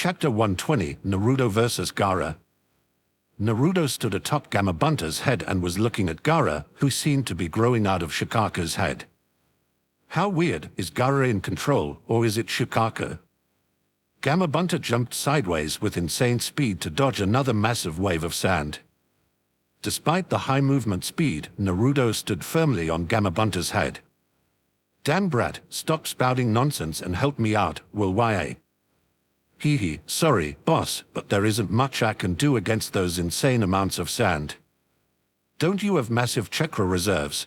Chapter 120, Naruto vs. Gaara. Naruto stood atop Gamabunta's head and was looking at Gaara, who seemed to be growing out of Shikaku's head. How weird, is Gaara in control, or is it Shikaku? Gamabunta jumped sideways with insane speed to dodge another massive wave of sand. Despite the high movement speed, Naruto stood firmly on Gamabunta's head. Damn brat, stop spouting nonsense and help me out, will ya? Hee, sorry, boss, but there isn't much I can do against those insane amounts of sand. Don't you have massive chakra reserves?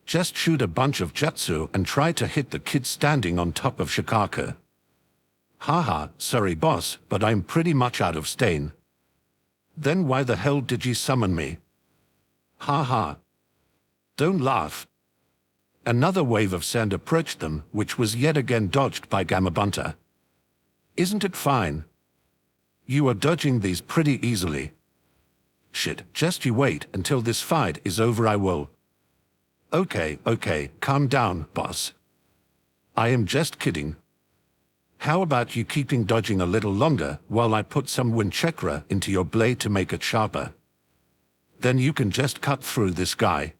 Just shoot a bunch of jutsu and try to hit the kid standing on top of Shikaku. Haha, sorry boss, but I'm pretty much out of stain. Then why the hell did you summon me? Haha. Don't laugh. Another wave of sand approached them, which was yet again dodged by Gamabunta. Isn't it fine? You are dodging these pretty easily. Shit, just you wait until this fight is over, I will. Okay, calm down, boss. I am just kidding. How about you keeping dodging a little longer while I put some wind chakra into your blade to make it sharper? Then you can just cut through this guy.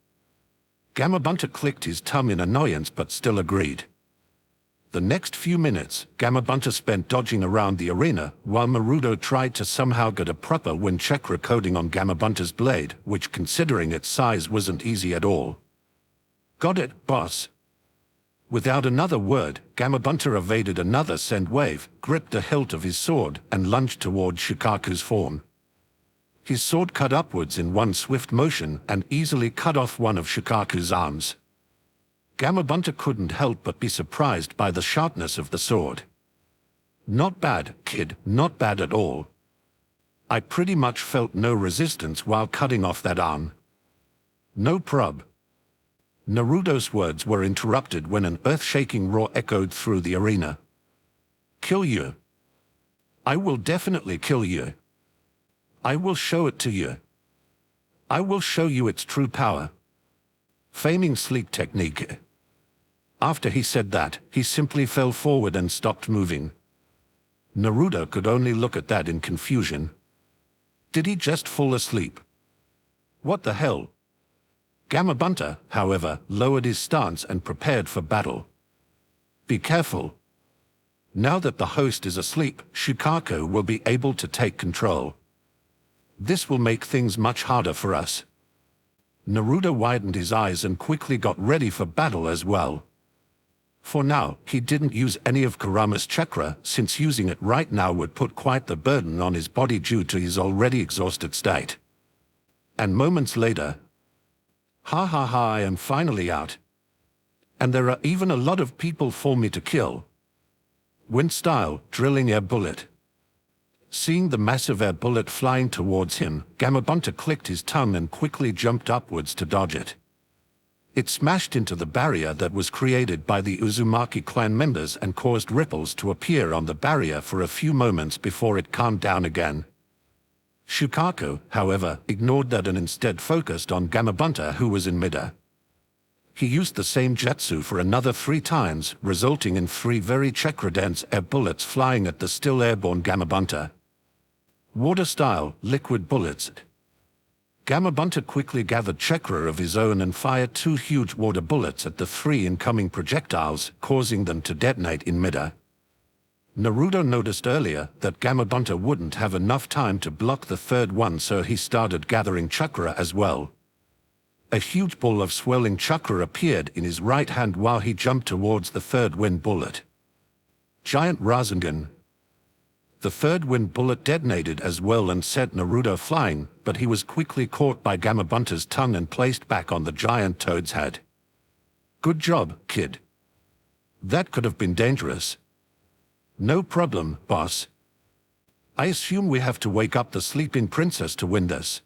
Gamabunta clicked his tongue in annoyance but still agreed. The next few minutes, Gamabunta spent dodging around the arena, while Naruto tried to somehow get a proper wind chakra coating on Gamabunta's blade, which considering its size wasn't easy at all. Got it, boss. Without another word, Gamabunta evaded another sand wave, gripped the hilt of his sword, and lunged toward Shikaku's form. His sword cut upwards in one swift motion and easily cut off one of Shikaku's arms. Gamabunta couldn't help but be surprised by the sharpness of the sword. Not bad, kid, not bad at all. I pretty much felt no resistance while cutting off that arm. No prob. Naruto's words were interrupted when an earth-shaking roar echoed through the arena. Kill you. I will definitely kill you. I will show it to you. I will show you its true power. Feigning sleep technique. After he said that, he simply fell forward and stopped moving. Naruto could only look at that in confusion. Did he just fall asleep? What the hell? Gamabunta, however, lowered his stance and prepared for battle. Be careful. Now that the host is asleep, Shikaku will be able to take control. This will make things much harder for us. Naruto widened his eyes and quickly got ready for battle as well. For now, he didn't use any of Kurama's chakra, since using it right now would put quite the burden on his body due to his already exhausted state. And moments later, ha, I am finally out. And there are even a lot of people for me to kill. Wind style, drilling air bullet. Seeing the massive air bullet flying towards him, Gamabunta clicked his tongue and quickly jumped upwards to dodge it. It smashed into the barrier that was created by the Uzumaki clan members and caused ripples to appear on the barrier for a few moments before it calmed down again. Shikaku, however, ignored that and instead focused on Gamabunta, who was in midair. He used the same jutsu for another 3 times, resulting in 3 very chakra-dense air bullets flying at the still airborne Gamabunta. Water style, liquid bullets. Gamabunta quickly gathered chakra of his own and fired 2 huge water bullets at the 3 incoming projectiles, causing them to detonate in midair. Naruto noticed earlier that Gamabunta wouldn't have enough time to block the 3rd one, so he started gathering chakra as well. A huge ball of swelling chakra appeared in his right hand while he jumped towards the 3rd wind bullet. Giant Rasengan. The 3rd wind bullet detonated as well and sent Naruto flying, but he was quickly caught by Gamabunta's tongue and placed back on the giant toad's head. Good job, kid. That could have been dangerous. No problem, boss. I assume we have to wake up the sleeping princess to win this.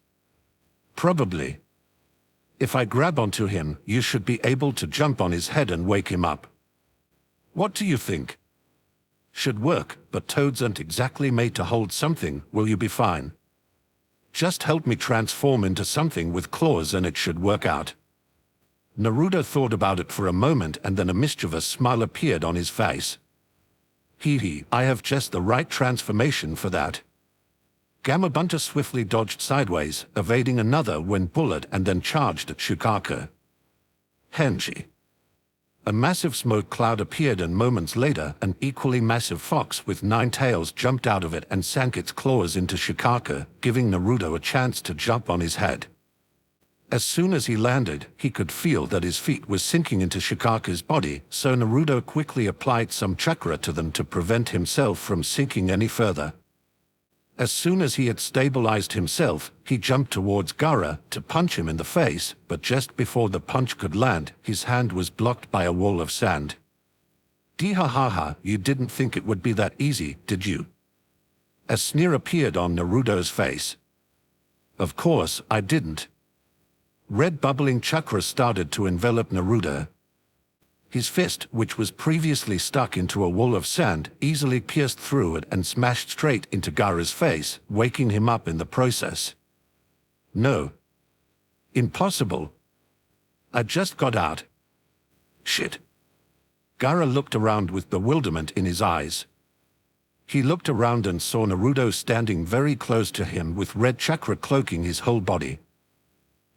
Probably. If I grab onto him, you should be able to jump on his head and wake him up. What do you think? Should work, but toads aren't exactly made to hold something. Will you be fine? Just help me transform into something with claws and it should work out. Naruto thought about it for a moment and then a mischievous smile appeared on his face. Hee, I have just the right transformation for that. Gamabunta swiftly dodged sideways, evading another wind bullet and then charged at Shikaka. Henshi. A massive smoke cloud appeared, and moments later, an equally massive fox with 9 tails jumped out of it and sank its claws into Shikaka, giving Naruto a chance to jump on his head. As soon as he landed, he could feel that his feet were sinking into Shikaka's body, so Naruto quickly applied some chakra to them to prevent himself from sinking any further. As soon as he had stabilized himself, he jumped towards Gaara to punch him in the face, but just before the punch could land, his hand was blocked by a wall of sand. Dihahaha, you didn't think it would be that easy, did you? A sneer appeared on Naruto's face. Of course, I didn't. Red bubbling chakra started to envelop Naruto. His fist, which was previously stuck into a wall of sand, easily pierced through it and smashed straight into Gaara's face, waking him up in the process. No. Impossible. I just got out. Shit. Gaara looked around with bewilderment in his eyes. He looked around and saw Naruto standing very close to him with red chakra cloaking his whole body.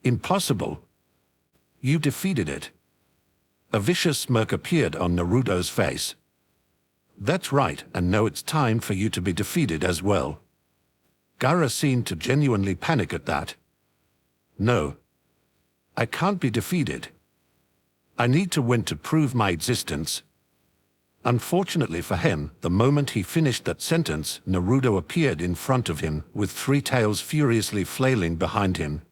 Impossible. You defeated it. A vicious smirk appeared on Naruto's face. That's right, and now it's time for you to be defeated as well. Gaara seemed to genuinely panic at that. No. I can't be defeated. I need to win to prove my existence. Unfortunately for him, the moment he finished that sentence, Naruto appeared in front of him, with 3 tails furiously flailing behind him.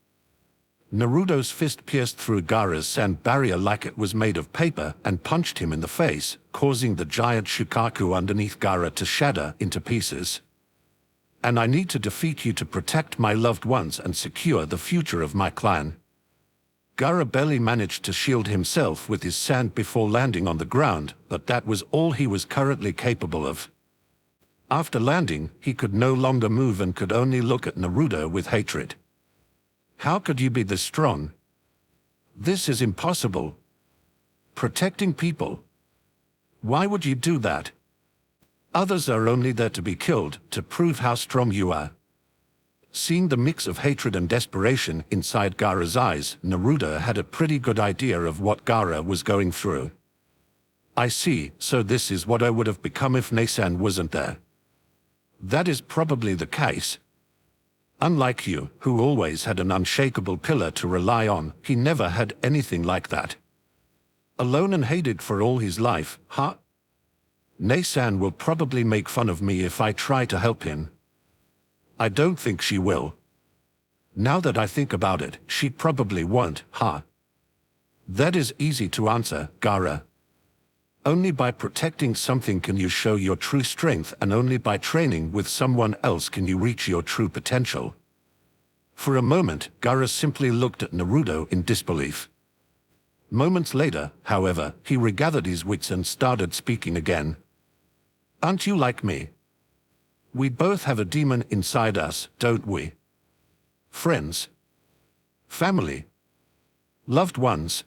Naruto's fist pierced through Gaara's sand barrier like it was made of paper and punched him in the face, causing the giant Shukaku underneath Gaara to shatter into pieces. And I need to defeat you to protect my loved ones and secure the future of my clan. Gaara barely managed to shield himself with his sand before landing on the ground, but that was all he was currently capable of. After landing, he could no longer move and could only look at Naruto with hatred. How could you be this strong? This is impossible. Protecting people. Why would you do that? Others are only there to be killed, to prove how strong you are. Seeing the mix of hatred and desperation inside Gaara's eyes, Naruto had a pretty good idea of what Gaara was going through. I see, so this is what I would have become if Nasan wasn't there. That is probably the case. Unlike you, who always had an unshakable pillar to rely on, he never had anything like that. Alone and hated for all his life, huh? Nasan will probably make fun of me if I try to help him. I don't think she will. Now that I think about it, she probably won't, huh? That is easy to answer, Gaara. Only by protecting something can you show your true strength, and only by training with someone else can you reach your true potential. For a moment, Gaara simply looked at Naruto in disbelief. Moments later, however, he regathered his wits and started speaking again. Aren't you like me? We both have a demon inside us, don't we? Friends. Family. Loved ones.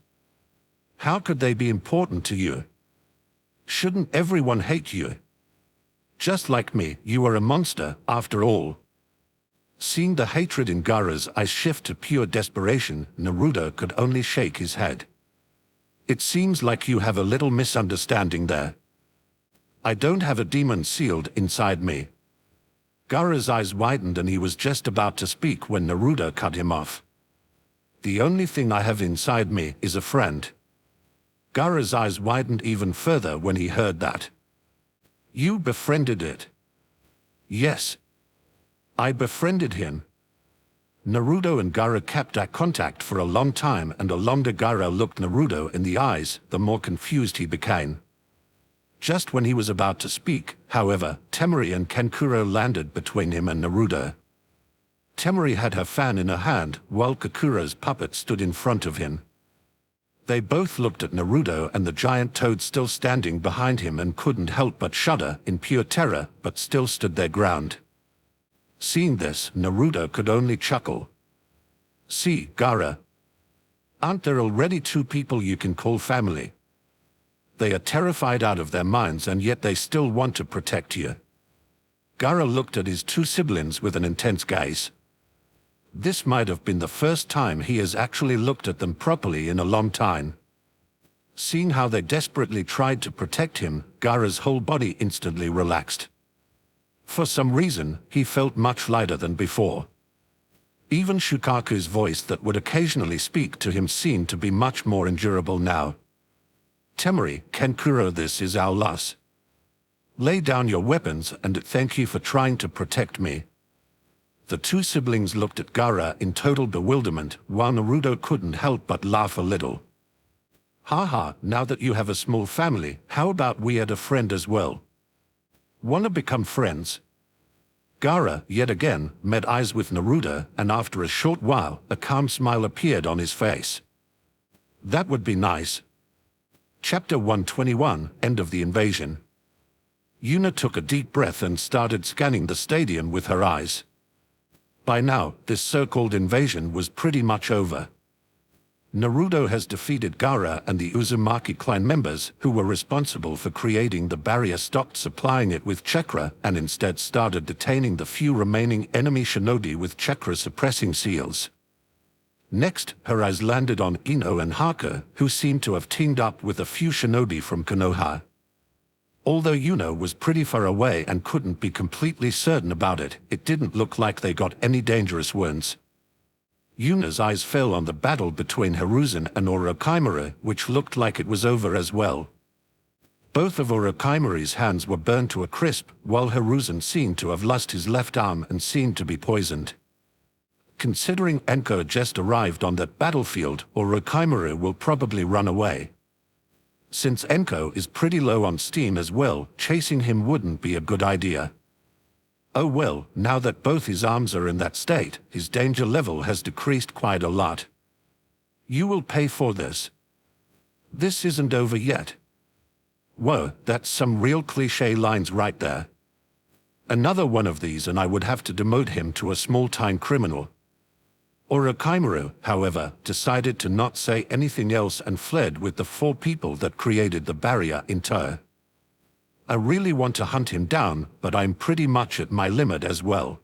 How could they be important to you? Shouldn't everyone hate you? Just like me, you are a monster, after all. Seeing the hatred in Gaara's eyes shift to pure desperation, Naruto could only shake his head. It seems like you have a little misunderstanding there. I don't have a demon sealed inside me. Gaara's eyes widened and he was just about to speak when Naruto cut him off. The only thing I have inside me is a friend. Gaara's eyes widened even further when he heard that. You befriended it? Yes. I befriended him. Naruto and Gaara kept eye contact for a long time, and the longer Gaara looked Naruto in the eyes, the more confused he became. Just when he was about to speak, however, Temari and Kankuro landed between him and Naruto. Temari had her fan in her hand, while Kakuro's puppet stood in front of him. They both looked at Naruto and the giant toad still standing behind him and couldn't help but shudder in pure terror, but still stood their ground. Seeing this, Naruto could only chuckle. See, Gaara. Aren't there already 2 people you can call family? They are terrified out of their minds and yet they still want to protect you. Gaara looked at his two siblings with an intense gaze. This might have been the first time he has actually looked at them properly in a long time. Seeing how they desperately tried to protect him, Gaara's whole body instantly relaxed. For some reason, he felt much lighter than before. Even Shukaku's voice that would occasionally speak to him seemed to be much more endurable now. Temari, Kenkuro, this is our loss. Lay down your weapons and thank you for trying to protect me. The two siblings looked at Gaara in total bewilderment, while Naruto couldn't help but laugh a little. Haha, now that you have a small family, how about we add a friend as well? Wanna become friends? Gaara, yet again, met eyes with Naruto, and after a short while, a calm smile appeared on his face. That would be nice. Chapter 121, End of the Invasion. Yuna took a deep breath and started scanning the stadium with her eyes. By now, this so-called invasion was pretty much over. Naruto has defeated Gaara and the Uzumaki clan members who were responsible for creating the barrier, stopped supplying it with chakra and instead started detaining the few remaining enemy shinobi with chakra-suppressing seals. Next, her eyes landed on Ino and Haku, who seemed to have teamed up with a few shinobi from Konoha. Although Yuna was pretty far away and couldn't be completely certain about it, it didn't look like they got any dangerous wounds. Yuna's eyes fell on the battle between Hiruzen and Orochimaru, which looked like it was over as well. Both of Orochimaru's hands were burned to a crisp, while Hiruzen seemed to have lost his left arm and seemed to be poisoned. Considering Enko just arrived on that battlefield, Orochimaru will probably run away. Since Enko is pretty low on steam as well, chasing him wouldn't be a good idea. Oh well, now that both his arms are in that state, his danger level has decreased quite a lot. You will pay for this. This isn't over yet. Whoa, that's some real cliché lines right there. Another one of these and I would have to demote him to a small-time criminal. Orochimaru, however, decided to not say anything else and fled with the 4 people that created the barrier in tow. I really want to hunt him down, but I'm pretty much at my limit as well.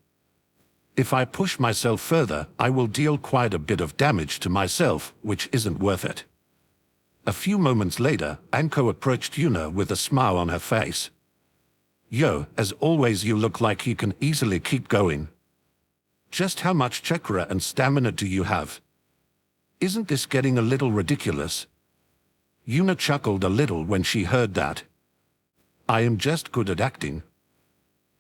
If I push myself further, I will deal quite a bit of damage to myself, which isn't worth it. A few moments later, Anko approached Yuna with a smile on her face. Yo, as always you look like you can easily keep going. Just how much chakra and stamina do you have? Isn't this getting a little ridiculous? Yuna chuckled a little when she heard that. I am just good at acting.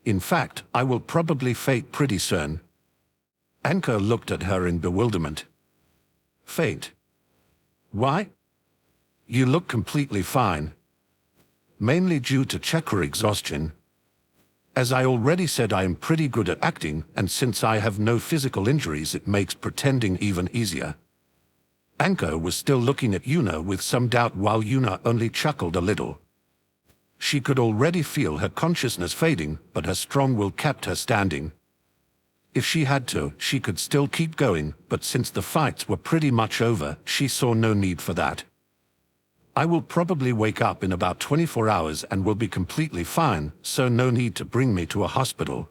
In fact, I will probably faint pretty soon. Anko looked at her in bewilderment. Faint? Why? You look completely fine. Mainly due to chakra exhaustion. As I already said, I am pretty good at acting, and since I have no physical injuries it makes pretending even easier. Anko was still looking at Yuna with some doubt while Yuna only chuckled a little. She could already feel her consciousness fading, but her strong will kept her standing. If she had to, she could still keep going, but since the fights were pretty much over, she saw no need for that. I will probably wake up in about 24 hours and will be completely fine, so no need to bring me to a hospital.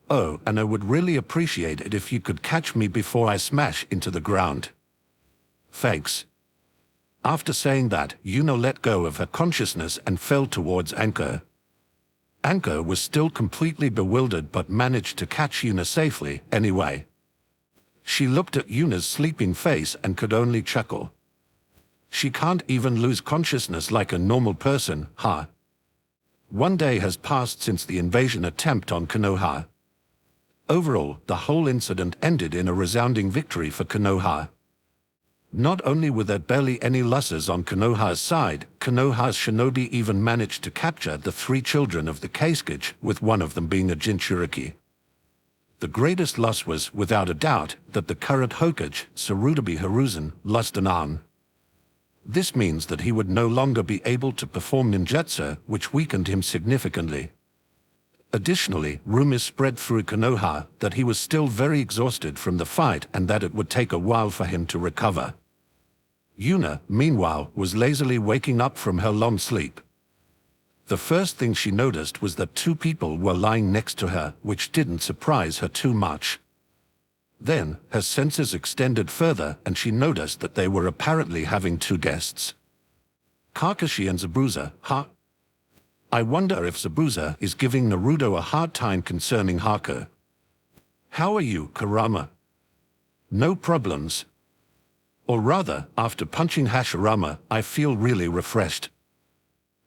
Oh, and I would really appreciate it if you could catch me before I smash into the ground. Thanks. After saying that, Yuna let go of her consciousness and fell towards Anko. Anko was still completely bewildered but managed to catch Yuna safely anyway. She looked at Yuna's sleeping face and could only chuckle. She can't even lose consciousness like a normal person, huh? 1 day has passed since the invasion attempt on Konoha. Overall, the whole incident ended in a resounding victory for Konoha. Not only were there barely any losses on Konoha's side, Konoha's shinobi even managed to capture the 3 children of the Kasuke, with one of them being a Jinchuriki. The greatest loss was, without a doubt, that the current Hokage, Tsurutobi Hiruzen, lost an arm. This means that he would no longer be able to perform ninjutsu, which weakened him significantly. Additionally, rumors spread through Konoha that he was still very exhausted from the fight and that it would take a while for him to recover. Yuna, meanwhile, was lazily waking up from her long sleep. The first thing she noticed was that two people were lying next to her, which didn't surprise her too much. Then, her senses extended further and she noticed that they were apparently having two guests. Kakashi and Zabuza, huh? I wonder if Zabuza is giving Naruto a hard time concerning Haku. How are you, Kurama? No problems. Or rather, after punching Hashirama, I feel really refreshed.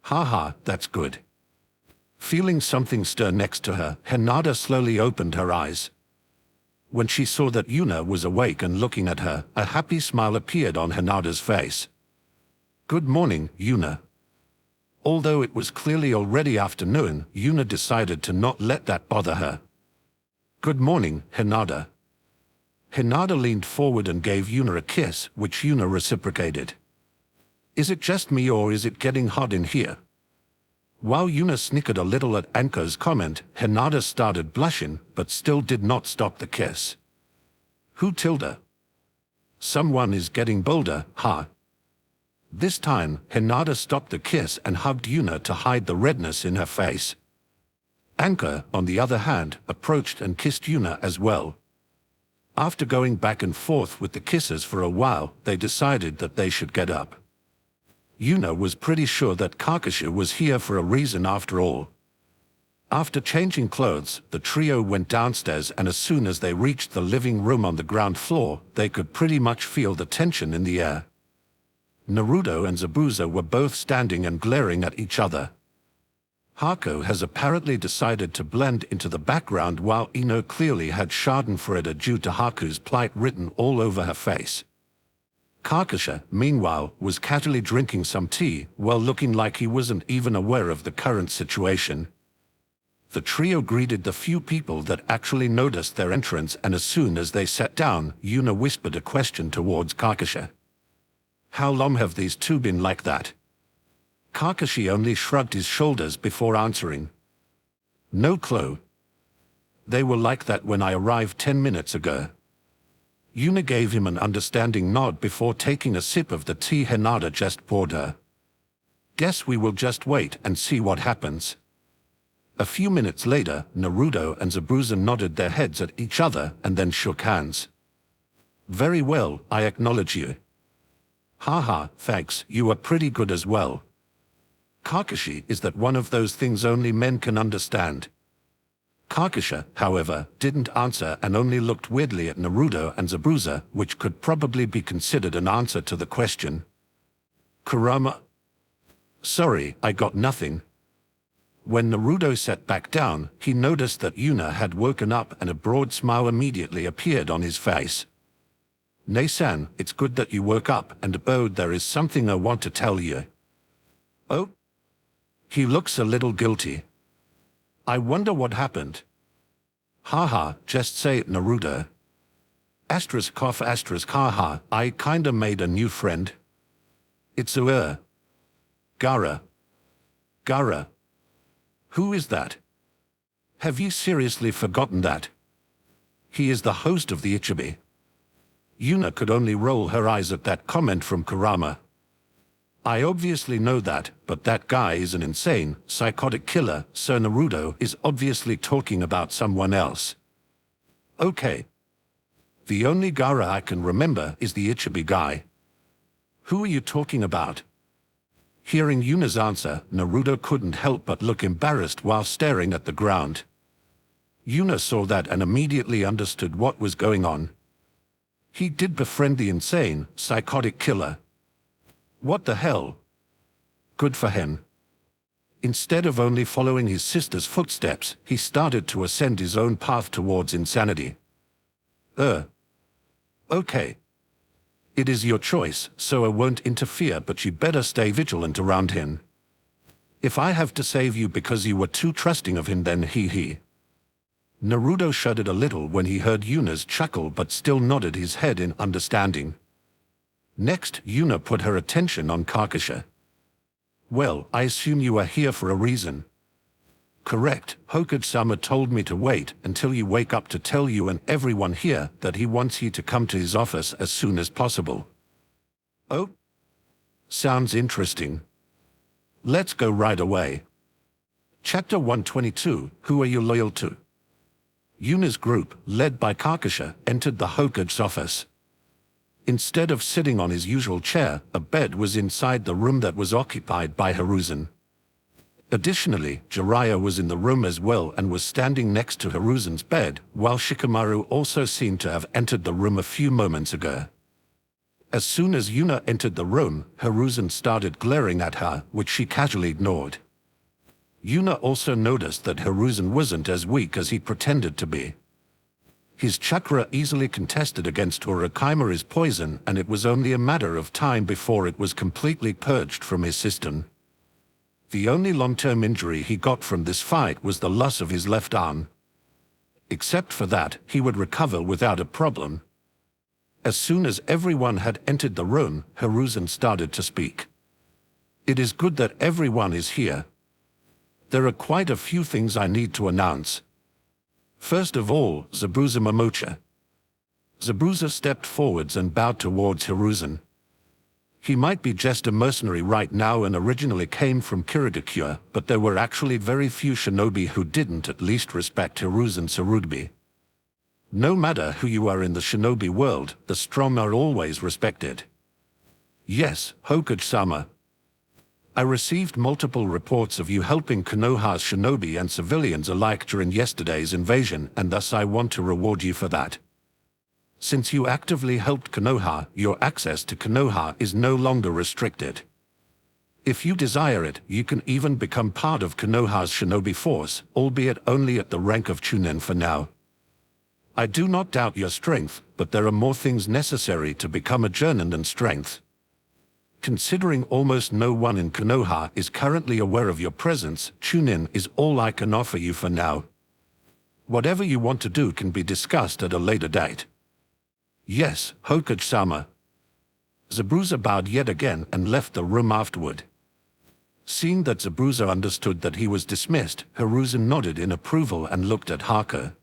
Haha, that's good. Feeling something stir next to her, Hinata slowly opened her eyes. When she saw that Yuna was awake and looking at her, a happy smile appeared on Hinata's face. Good morning, Yuna. Although it was clearly already afternoon, Yuna decided to not let that bother her. Good morning, Hinata. Hinata leaned forward and gave Yuna a kiss, which Yuna reciprocated. Is it just me or is it getting hot in here? While Yuna snickered a little at Anko's comment, Hinata started blushing, but still did not stop the kiss. Who Tilda? Someone is getting bolder, huh? This time, Hinata stopped the kiss and hugged Yuna to hide the redness in her face. Anko, on the other hand, approached and kissed Yuna as well. After going back and forth with the kisses for a while, they decided that they should get up. Yuna was pretty sure that Kakashi was here for a reason after all. After changing clothes, the trio went downstairs and as soon as they reached the living room on the ground floor, they could pretty much feel the tension in the air. Naruto and Zabuza were both standing and glaring at each other. Haku has apparently decided to blend into the background while Ino clearly had schadenfreude due to Haku's plight written all over her face. Kakashi, meanwhile, was casually drinking some tea while looking like he wasn't even aware of the current situation. The trio greeted the few people that actually noticed their entrance and as soon as they sat down, Yuna whispered a question towards Kakashi. How long have these two been like that? Kakashi only shrugged his shoulders before answering. No clue. They were like that when I arrived 10 minutes ago. Yuna gave him an understanding nod before taking a sip of the tea Hinata just poured her. Guess we will just wait and see what happens. A few minutes later, Naruto and Zabuza nodded their heads at each other and then shook hands. Very well, I acknowledge you. Haha, thanks, you are pretty good as well. Kakashi, is that one of those things only men can understand? Kakashi, however, didn't answer and only looked weirdly at Naruto and Zabuza, which could probably be considered an answer to the question. Kurama? Sorry, I got nothing. When Naruto sat back down, he noticed that Yuna had woken up and a broad smile immediately appeared on his face. Nei-san, it's good that you woke up and abode. There is something I want to tell you. Oh? He looks a little guilty. I wonder what happened. Haha, just say it, Naruto. Asterisk cough asterisk haha, I kinda made a new friend. It's Gaara. Gaara. Who is that? Have you seriously forgotten that? He is the host of the Ichibi. Yuna could only roll her eyes at that comment from Kurama. I obviously know that, but that guy is an insane, psychotic killer, so Naruto is obviously talking about someone else. Okay. The only Gaara I can remember is the Ichibi guy. Who are you talking about? Hearing Yuna's answer, Naruto couldn't help but look embarrassed while staring at the ground. Yuna saw that and immediately understood what was going on. He did befriend the insane, psychotic killer. What the hell? Good for him. Instead of only following his sister's footsteps, he started to ascend his own path towards insanity. Okay. It is your choice, so I won't interfere, but you better stay vigilant around him. If I have to save you because you were too trusting of him, then hee. Naruto shuddered a little when he heard Yuna's chuckle but still nodded his head in understanding. Next, Yuna put her attention on Kakashi. Well, I assume you are here for a reason. Correct, Hokage-sama told me to wait until you wake up to tell you and everyone here that he wants you to come to his office as soon as possible. Oh, Sounds interesting. Let's go right away. Chapter 122, Who are you loyal to? Yuna's group, led by Kakasha, entered the Hokage's office. Instead of sitting on his usual chair, a bed was inside the room that was occupied by Hiruzen. Additionally, Jiraiya was in the room as well and was standing next to Hiruzen's bed, while Shikamaru also seemed to have entered the room a few moments ago. As soon as Yuna entered the room, Hiruzen started glaring at her, which she casually ignored. Yuna also noticed that Hiruzen wasn't as weak as he pretended to be. His chakra easily contested against Urukaimaru's poison, and it was only a matter of time before it was completely purged from his system. The only long-term injury he got from this fight was the loss of his left arm. Except for that, he would recover without a problem. As soon as everyone had entered the room, Hiruzen started to speak. It is good that everyone is here. There are quite a few things I need to announce. First of all, Zabuza Momocha. Zabuza stepped forwards and bowed towards Hiruzen. He might be just a mercenary right now and originally came from Kirigakure, but there were actually very few shinobi who didn't at least respect Hiruzen Tsurugi. No matter who you are in the shinobi world, the strong are always respected. Yes, Hokage-sama. I received multiple reports of you helping Konoha's shinobi and civilians alike during yesterday's invasion, and thus I want to reward you for that. Since you actively helped Konoha, your access to Konoha is no longer restricted. If you desire it, you can even become part of Konoha's shinobi force, albeit only at the rank of Chunin for now. I do not doubt your strength, but there are more things necessary to become a journeyman than strength. Considering almost no one in Konoha is currently aware of your presence, Chunin is all I can offer you for now. Whatever you want to do can be discussed at a later date. Yes, Hokage-sama. Zabuza bowed yet again and left the room afterward. Seeing that Zabuza understood that he was dismissed, Hiruzen nodded in approval and looked at Haka.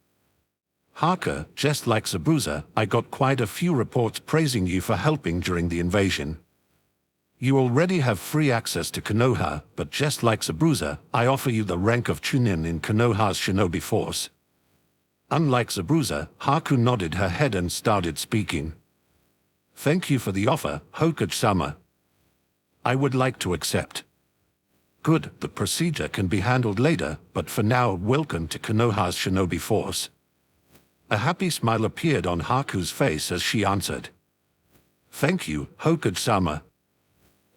Haka, just like Zabuza, I got quite a few reports praising you for helping during the invasion. You already have free access to Konoha, but just like Zabuza, I offer you the rank of Chunin in Konoha's shinobi force. Unlike Zabuza, Haku nodded her head and started speaking. Thank you for the offer, Hokage-sama. I would like to accept. Good, the procedure can be handled later, but for now, welcome to Konoha's shinobi force. A happy smile appeared on Haku's face as she answered. Thank you, Hokage-sama.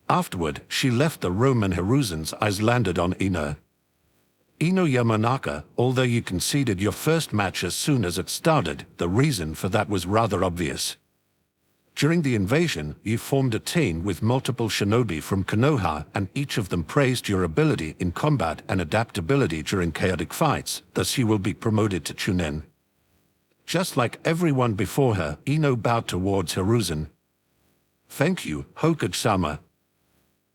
Afterward, she left the room and Hiruzen's eyes landed on Ino. Ino Yamanaka, although you conceded your first match as soon as it started, the reason for that was rather obvious. During the invasion, you formed a team with multiple shinobi from Konoha, and each of them praised your ability in combat and adaptability during chaotic fights, thus you will be promoted to Chunin. Just like everyone before her, Ino bowed towards Hiruzen. Thank you, Hokage-sama.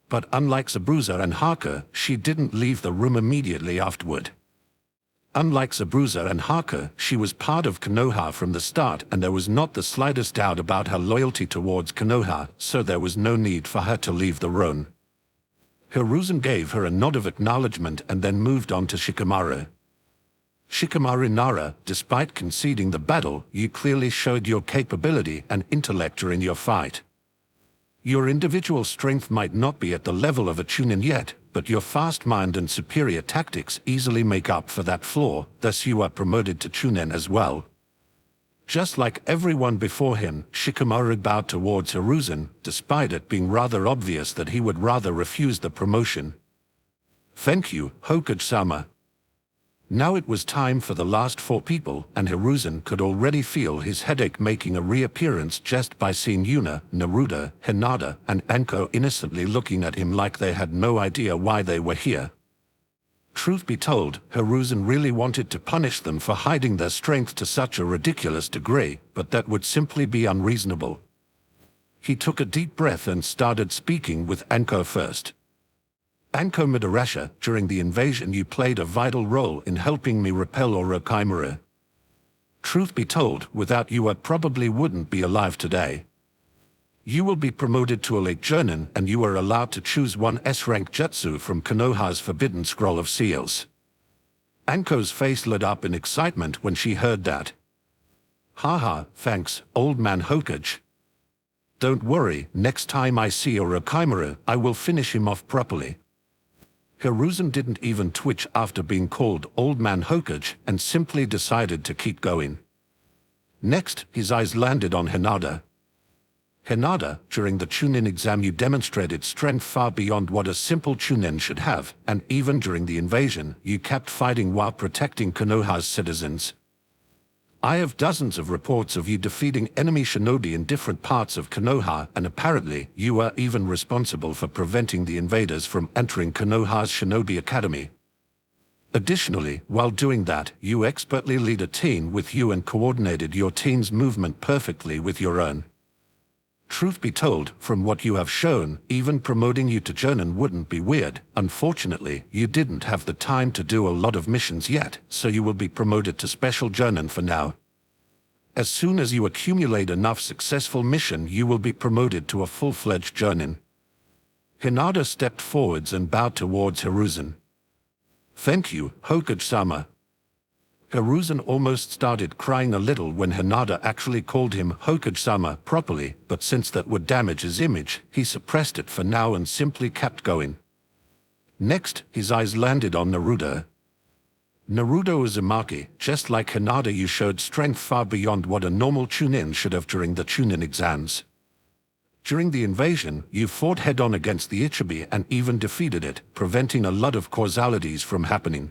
But unlike Zabuza and Haka, she didn't leave the room immediately afterward. Unlike Zabuza and Haka, she was part of Konoha from the start and there was not the slightest doubt about her loyalty towards Konoha, so there was no need for her to leave the room. Hiruzen gave her a nod of acknowledgement and then moved on to Shikamaru. Shikamaru Nara, despite conceding the battle, you clearly showed your capability and intellect during your fight. Your individual strength might not be at the level of a Chunin yet, but your fast mind and superior tactics easily make up for that flaw, thus you are promoted to Chunin as well. Just like everyone before him, Shikamaru bowed towards Hiruzen, despite it being rather obvious that he would rather refuse the promotion. Thank you, Hokage-sama. Now it was time for the last four people, and Hiruzen could already feel his headache making a reappearance just by seeing Yuna, Naruto, Hinata, and Anko innocently looking at him like they had no idea why they were here. Truth be told, Hiruzen really wanted to punish them for hiding their strength to such a ridiculous degree, but that would simply be unreasonable. He took a deep breath and started speaking with Anko first. Anko Madarashi, during the invasion you played a vital role in helping me repel Urukaimaru. Truth be told, without you I probably wouldn't be alive today. You will be promoted to a late journey, and you are allowed to choose one S-rank jutsu from Konoha's Forbidden Scroll of Seals. Anko's face lit up in excitement when she heard that. Haha, thanks, old man Hokage. Don't worry, next time I see Orochimaru, I will finish him off properly. Hiruzen didn't even twitch after being called Old Man Hokage and simply decided to keep going. Next, his eyes landed on Hinata. Hinata, during the Chunin exam you demonstrated strength far beyond what a simple Chunin should have, and even during the invasion, you kept fighting while protecting Konoha's citizens. I have dozens of reports of you defeating enemy shinobi in different parts of Konoha, and apparently you are even responsible for preventing the invaders from entering Konoha's Shinobi Academy. Additionally, while doing that, you expertly lead a team with you and coordinated your team's movement perfectly with your own. Truth be told, from what you have shown, even promoting you to Jonin wouldn't be weird. Unfortunately, you didn't have the time to do a lot of missions yet, so you will be promoted to Special Jonin for now. As soon as you accumulate enough successful mission, you will be promoted to a full-fledged Jonin. Hinata stepped forwards and bowed towards Hiruzen. Thank you, Hokage-sama. Hiruzen almost started crying a little when Hinata actually called him Hokage-sama properly, but since that would damage his image, he suppressed it for now and simply kept going. Next, his eyes landed on Naruto. Naruto Uzumaki, just like Hinata, you showed strength far beyond what a normal Chunin should have during the Chunin exams. During the invasion, you fought head-on against the Ichibi and even defeated it, preventing a lot of causalities from happening.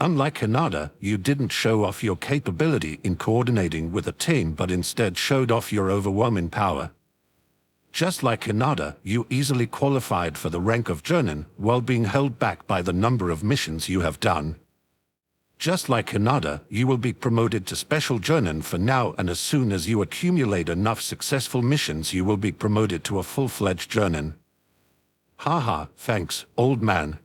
Unlike Hinata, you didn't show off your capability in coordinating with a team but instead showed off your overwhelming power. Just like Hinata, you easily qualified for the rank of Jonin while being held back by the number of missions you have done. Just like Hinata, you will be promoted to Special Jonin for now, and as soon as you accumulate enough successful missions you will be promoted to a full-fledged Jonin. Haha, thanks, old man.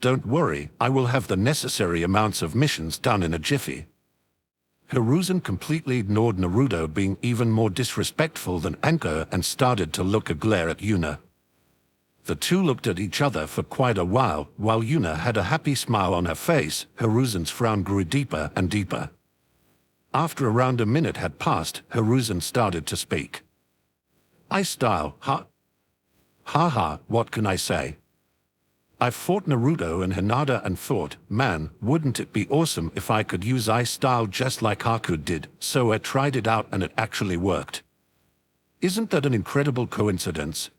Don't worry, I will have the necessary amounts of missions done in a jiffy. Hiruzen completely ignored Naruto being even more disrespectful than Anko and started to look a glare at Yuna. The two looked at each other for quite a while Yuna had a happy smile on her face. Hiruzen's frown grew deeper and deeper. After around a minute had passed, Hiruzen started to speak. Haha, what can I say? I fought Naruto and Hinata and thought, man, wouldn't it be awesome if I could use ice style just like Haku did, so I tried it out and it actually worked. Isn't that an incredible coincidence?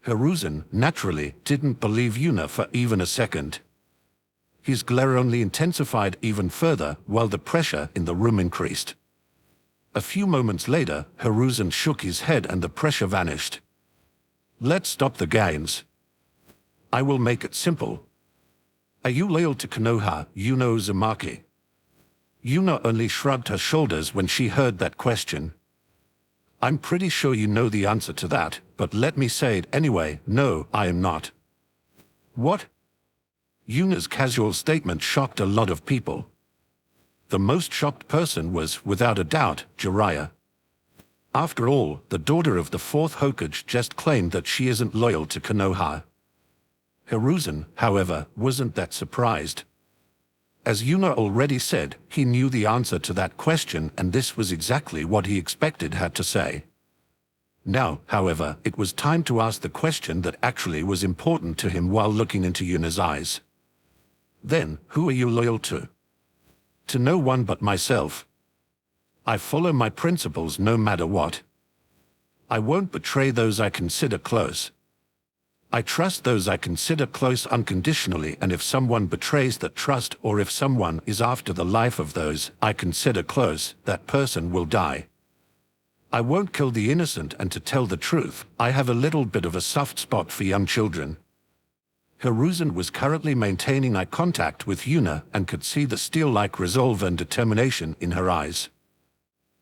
Hiruzen, naturally, didn't believe Yuna for even a second. His glare only intensified even further while the pressure in the room increased. A few moments later, Hiruzen shook his head and the pressure vanished. Let's stop the games. I will make it simple. Are you loyal to Konoha, Yuna Uzumaki? Yuna only shrugged her shoulders when she heard that question. I'm pretty sure you know the answer to that, but let me say it anyway, no, I am not. What? Yuna's casual statement shocked a lot of people. The most shocked person was, without a doubt, Jiraiya. After all, the daughter of the fourth Hokage just claimed that she isn't loyal to Konoha. Hiruzen, however, wasn't that surprised. As Yuna already said, he knew the answer to that question, and this was exactly what he expected her to say. Now, however, it was time to ask the question that actually was important to him while looking into Yuna's eyes. Then, who are you loyal to? To no one but myself. I follow my principles no matter what. I won't betray those I consider close. I trust those I consider close unconditionally, and if someone betrays that trust or if someone is after the life of those I consider close, that person will die. I won't kill the innocent, and to tell the truth, I have a little bit of a soft spot for young children. Hiruzen was currently maintaining eye contact with Yuna and could see the steel-like resolve and determination in her eyes.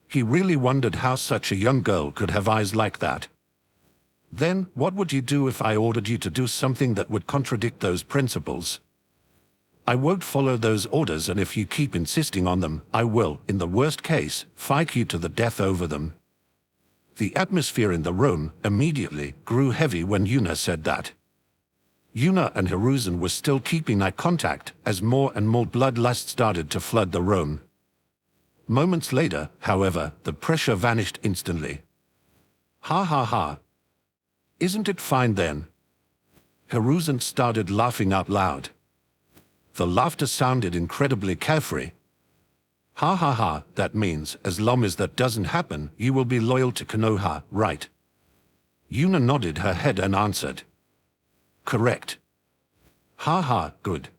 He really wondered how such a young girl could have eyes like that. Then, what would you do if I ordered you to do something that would contradict those principles? I won't follow those orders, and if you keep insisting on them, I will, in the worst case, fight you to the death over them. The atmosphere in the room immediately grew heavy when Yuna said that. Yuna and Hiruzen were still keeping eye contact as more and more bloodlust started to flood the room. Moments later, however, the pressure vanished instantly. Ha ha ha. Isn't it fine then? Hiruzen started laughing out loud. The laughter sounded incredibly carefree. Ha ha ha, that means, as long as that doesn't happen, you will be loyal to Konoha, right? Yuna nodded her head and answered. Correct. Ha ha, good.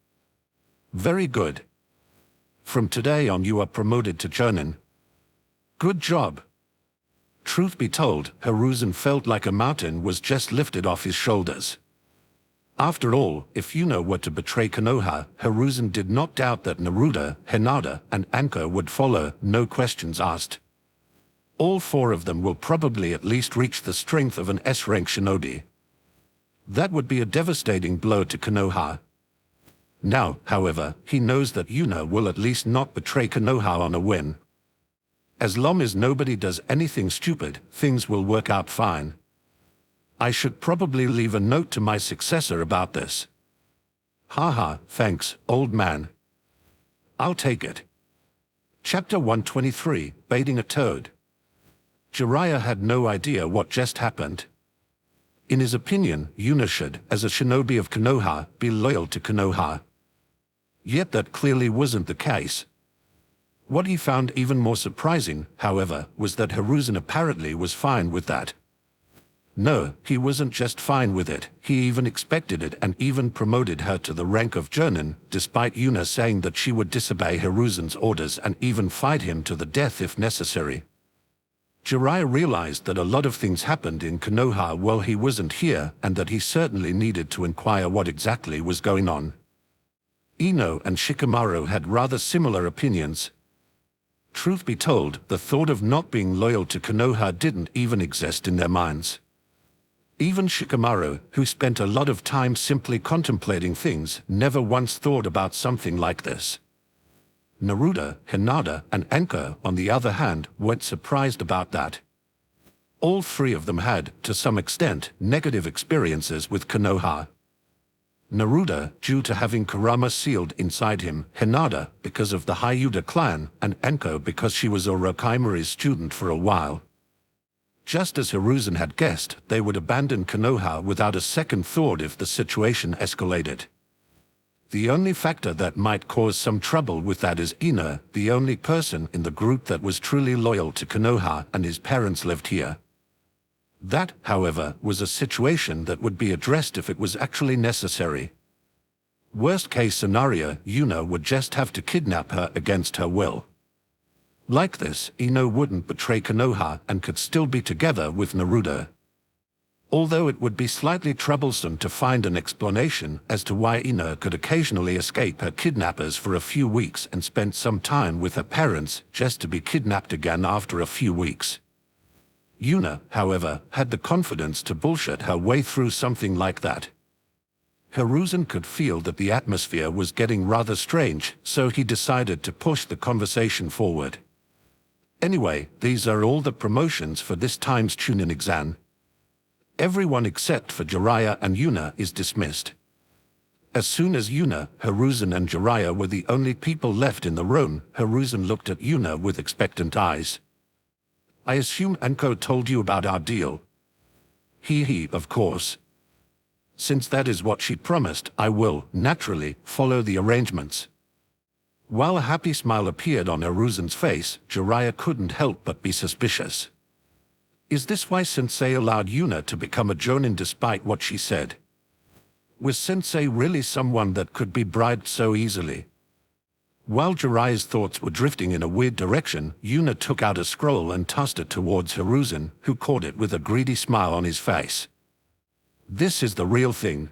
Very good. From today on you are promoted to Jonin. Good job. Truth be told, Hiruzen felt like a mountain was just lifted off his shoulders. After all, if Yuna were to betray Konoha, Hiruzen did not doubt that Naruto, Hinata, and Anko would follow, no questions asked. All four of them will probably at least reach the strength of an S-rank shinobi. That would be a devastating blow to Konoha. Now, however, he knows that Yuna will at least not betray Konoha on a win. As long as nobody does anything stupid, things will work out fine. I should probably leave a note to my successor about this. Haha, thanks, old man. I'll take it. Chapter 123, Baiting a Toad. Jiraiya had no idea what just happened. In his opinion, Yuna should, as a shinobi of Konoha, be loyal to Konoha. Yet that clearly wasn't the case. What he found even more surprising, however, was that Hiruzen apparently was fine with that. No, he wasn't just fine with it, he even expected it and even promoted her to the rank of Jonin, despite Yuna saying that she would disobey Hiruzen's orders and even fight him to the death if necessary. Jiraiya realized that a lot of things happened in Konoha while he wasn't here and that he certainly needed to inquire what exactly was going on. Ino and Shikamaru had rather similar opinions. Truth be told, the thought of not being loyal to Konoha didn't even exist in their minds. Even Shikamaru, who spent a lot of time simply contemplating things, never once thought about something like this. Naruto, Hinata, and Anko, on the other hand, weren't surprised about that. All three of them had, to some extent, negative experiences with Konoha. Naruto, due to having Kurama sealed inside him, Hinata, because of the Hyuga clan, and Anko because she was Orochimaru's student for a while. Just as Hiruzen had guessed, they would abandon Konoha without a second thought if the situation escalated. The only factor that might cause some trouble with that is Ino, the only person in the group that was truly loyal to Konoha, and his parents lived here. That, however, was a situation that would be addressed if it was actually necessary. Worst case scenario, Yuna would just have to kidnap her against her will. Like this, Ino wouldn't betray Konoha and could still be together with Naruto. Although it would be slightly troublesome to find an explanation as to why Ino could occasionally escape her kidnappers for a few weeks and spend some time with her parents just to be kidnapped again after a few weeks. Yuna, however, had the confidence to bullshit her way through something like that. Hiruzen could feel that the atmosphere was getting rather strange, so he decided to push the conversation forward. Anyway, these are all the promotions for this time's Chunin exam. Everyone except for Jiraiya and Yuna is dismissed. As soon as Yuna, Hiruzen and Jiraiya were the only people left in the room, Hiruzen looked at Yuna with expectant eyes. I assume Anko told you about our deal. He, of course. Since that is what she promised, I will, naturally, follow the arrangements. While a happy smile appeared on Hiruzen's face, Jiraiya couldn't help but be suspicious. Is this why Sensei allowed Yuna to become a Jonin despite what she said? Was Sensei really someone that could be bribed so easily? While Jiraiya's thoughts were drifting in a weird direction, Yuna took out a scroll and tossed it towards Hiruzen, who caught it with a greedy smile on his face. This is the real thing.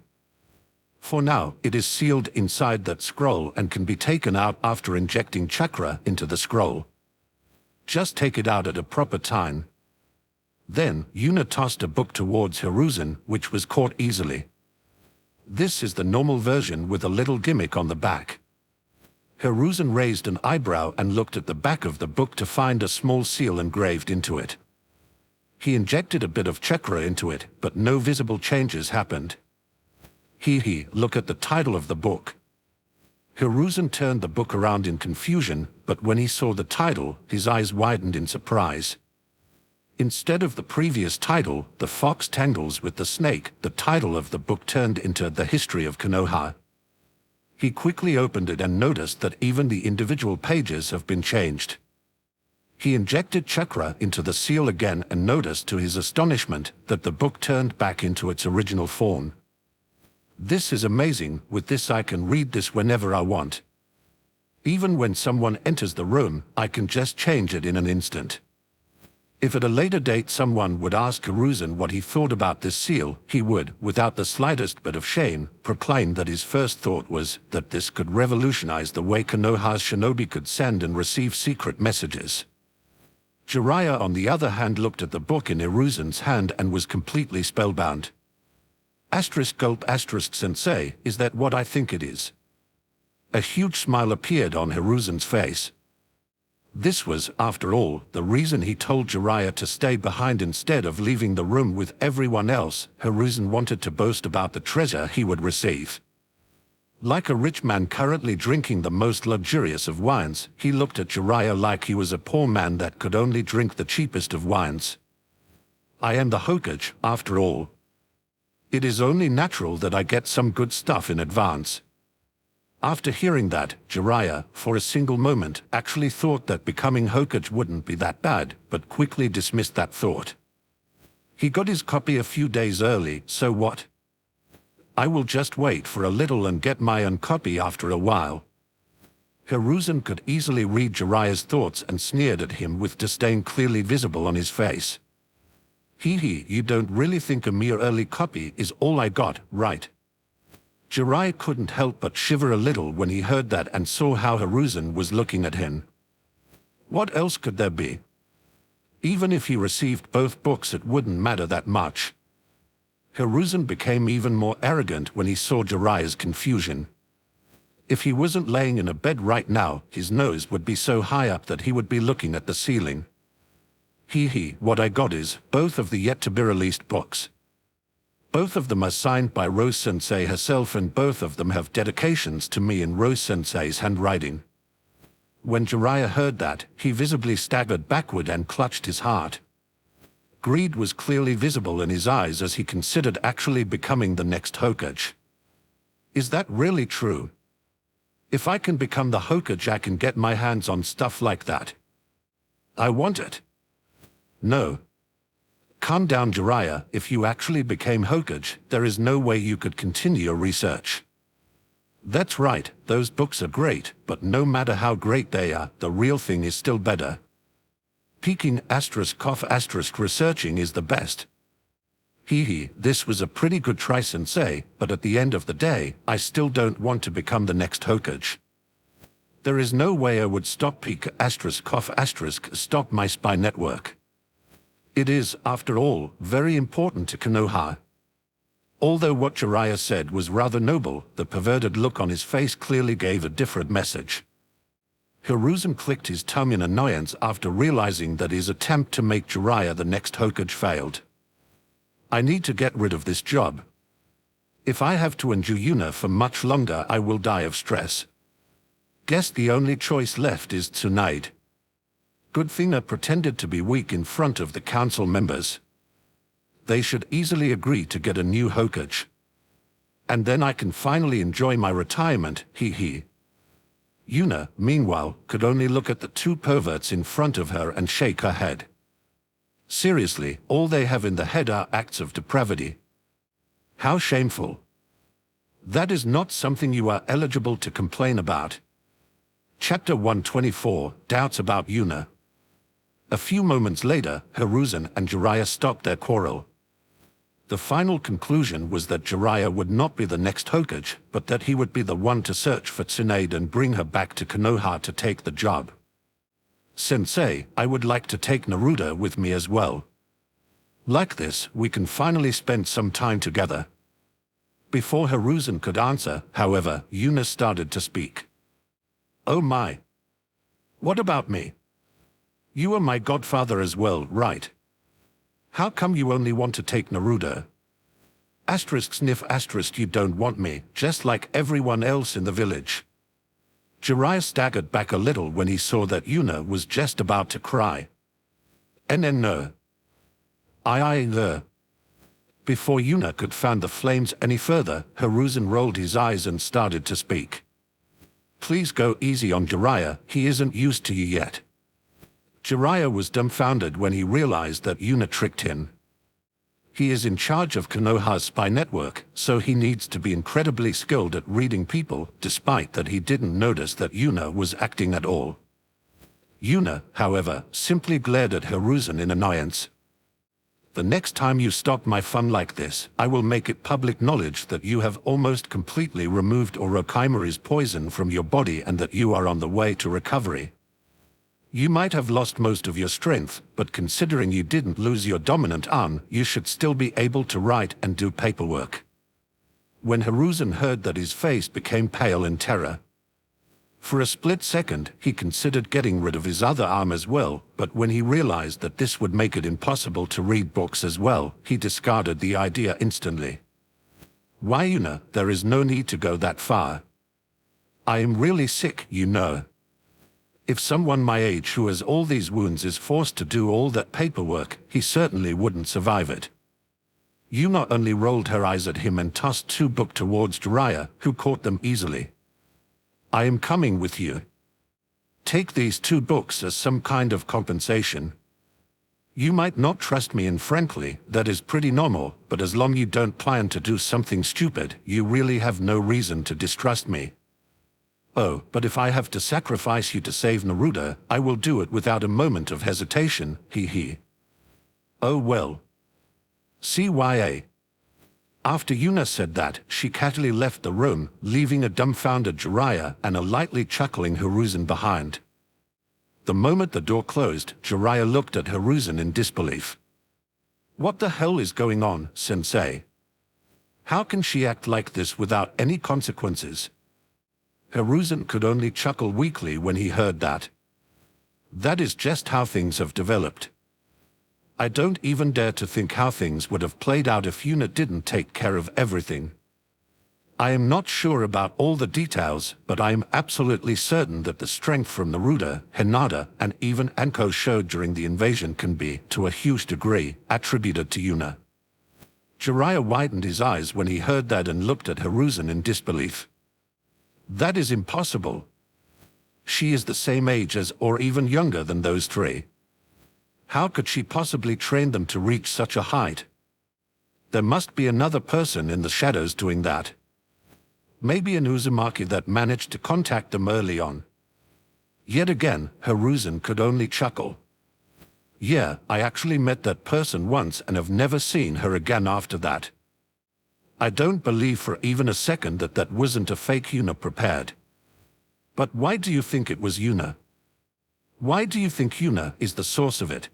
For now, it is sealed inside that scroll and can be taken out after injecting chakra into the scroll. Just take it out at a proper time. Then, Yuna tossed a book towards Hiruzen, which was caught easily. This is the normal version with a little gimmick on the back. Hiruzen raised an eyebrow and looked at the back of the book to find a small seal engraved into it. He injected a bit of chakra into it, but no visible changes happened. Look at the title of the book. Hiruzen turned the book around in confusion, but when he saw the title, his eyes widened in surprise. Instead of the previous title, The Fox Tangles with the Snake, the title of the book turned into The History of Konoha. He quickly opened it and noticed that even the individual pages have been changed. He injected chakra into the seal again and noticed to his astonishment that the book turned back into its original form. This is amazing. With this I can read this whenever I want. Even when someone enters the room, I can just change it in an instant. If at a later date someone would ask Hiruzen what he thought about this seal, he would, without the slightest bit of shame, proclaim that his first thought was that this could revolutionize the way Konoha's shinobi could send and receive secret messages. Jiraiya, on the other hand, looked at the book in Hiruzen's hand and was completely spellbound. Gulp Sensei, is that what I think it is? A huge smile appeared on Hiruzen's face. This was, after all, the reason he told Jiraiya to stay behind instead of leaving the room with everyone else. Hiruzen wanted to boast about the treasure he would receive. Like a rich man currently drinking the most luxurious of wines, he looked at Jiraiya like he was a poor man that could only drink the cheapest of wines. I am the Hokage, after all. It is only natural that I get some good stuff in advance. After hearing that, Jiraiya, for a single moment, actually thought that becoming Hokage wouldn't be that bad, but quickly dismissed that thought. He got his copy a few days early, so what? I will just wait for a little and get my own copy after a while. Hiruzen could easily read Jiraiya's thoughts and sneered at him with disdain clearly visible on his face. You don't really think a mere early copy is all I got, right? Jiraiya couldn't help but shiver a little when he heard that and saw how Hiruzen was looking at him. What else could there be? Even if he received both books, it wouldn't matter that much. Hiruzen became even more arrogant when he saw Jiraiya's confusion. If he wasn't laying in a bed right now, his nose would be so high up that he would be looking at the ceiling. What I got is both of the yet-to-be-released books. Both of them are signed by Rose Sensei herself, and both of them have dedications to me in Rose Sensei's handwriting. When Jiraiya heard that, he visibly staggered backward and clutched his heart. Greed was clearly visible in his eyes as he considered actually becoming the next Hokage. Is that really true? If I can become the Hokage, I can get my hands on stuff like that. I want it. No. Calm down, Jiraiya. If you actually became Hokage, there is no way you could continue your research. That's right, those books are great, but no matter how great they are, the real thing is still better. Peeking researching is the best. This was a pretty good try, Sensei, but at the end of the day, I still don't want to become the next Hokage. There is no way I would stop stop my spy network. It is, after all, very important to Konoha. Although what Jiraiya said was rather noble, the perverted look on his face clearly gave a different message. Hiruzen clicked his tongue in annoyance after realizing that his attempt to make Jiraiya the next Hokage failed. I need to get rid of this job. If I have to endure Yuna for much longer, I will die of stress. Guess the only choice left is Tsunade. Good thing I pretended to be weak in front of the council members. They should easily agree to get a new Hokage. And then I can finally enjoy my retirement, Yuna, meanwhile, could only look at the two perverts in front of her and shake her head. Seriously, all they have in the head are acts of depravity. How shameful. That is not something you are eligible to complain about. Chapter 124, Doubts about Yuna. A few moments later, Hiruzen and Jiraiya stopped their quarrel. The final conclusion was that Jiraiya would not be the next Hokage, but that he would be the one to search for Tsunade and bring her back to Konoha to take the job. Sensei, I would like to take Naruto with me as well. Like this, we can finally spend some time together. Before Hiruzen could answer, however, Yuna started to speak. Oh my. What about me? You are my godfather as well, right? How come you only want to take Naruto? Asterisk sniff asterisk you don't want me, just like everyone else in the village. Jiraiya staggered back a little when he saw that Yuna was just about to cry. No. The. Before Yuna could fan the flames any further, Hiruzen rolled his eyes and started to speak. Please go easy on Jiraiya, he isn't used to you yet. Jiraiya was dumbfounded when he realized that Yuna tricked him. He is in charge of Konoha's spy network, so he needs to be incredibly skilled at reading people, despite that he didn't notice that Yuna was acting at all. Yuna, however, simply glared at Hiruzen in annoyance. The next time you stop my fun like this, I will make it public knowledge that you have almost completely removed Orochimaru's poison from your body and that you are on the way to recovery. You might have lost most of your strength, but considering you didn't lose your dominant arm, you should still be able to write and do paperwork. When Hiruzen heard that, his face became pale in terror. For a split second, he considered getting rid of his other arm as well, but when he realized that this would make it impossible to read books as well, he discarded the idea instantly. Why, Yuna, there is no need to go that far. I am really sick, you know. If someone my age who has all these wounds is forced to do all that paperwork, he certainly wouldn't survive it. Yuna only rolled her eyes at him and tossed 2 books towards Jiraiya, who caught them easily. I am coming with you. Take these 2 books as some kind of compensation. You might not trust me, and frankly, that is pretty normal, but as long as you don't plan to do something stupid, you really have no reason to distrust me. Oh, but if I have to sacrifice you to save Naruto, I will do it without a moment of hesitation, he. Oh well. CYA. After Yuna said that, she casually left the room, leaving a dumbfounded Jiraiya and a lightly chuckling Hiruzen behind. The moment the door closed, Jiraiya looked at Hiruzen in disbelief. What the hell is going on, sensei? How can she act like this without any consequences? Hiruzen could only chuckle weakly when he heard that. That is just how things have developed. I don't even dare to think how things would have played out if Yuna didn't take care of everything. I am not sure about all the details, but I am absolutely certain that the strength from Naruto, Hinata, and even Anko showed during the invasion can be, to a huge degree, attributed to Yuna. Jiraiya widened his eyes when he heard that and looked at Hiruzen in disbelief. That is impossible. She is the same age as or even younger than those 3. How could she possibly train them to reach such a height? There must be another person in the shadows doing that. Maybe an Uzumaki that managed to contact them early on. Yet again, Hiruzen could only chuckle. Yeah, I actually met that person once and have never seen her again after that. I don't believe for even a second that that wasn't a fake Yuna prepared. But why do you think it was Yuna? Why do you think Yuna is the source of it?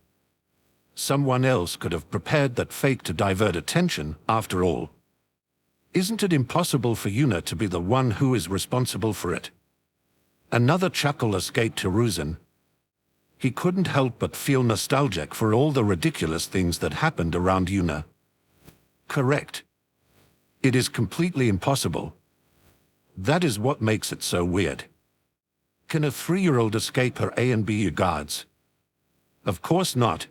Someone else could have prepared that fake to divert attention, after all. Isn't it impossible for Yuna to be the one who is responsible for it? Another chuckle escaped Hiruzen. He couldn't help but feel nostalgic for all the ridiculous things that happened around Yuna. Correct. It is completely impossible. That is what makes it so weird. Can a 3-year-old escape her A and B guards? Of course not.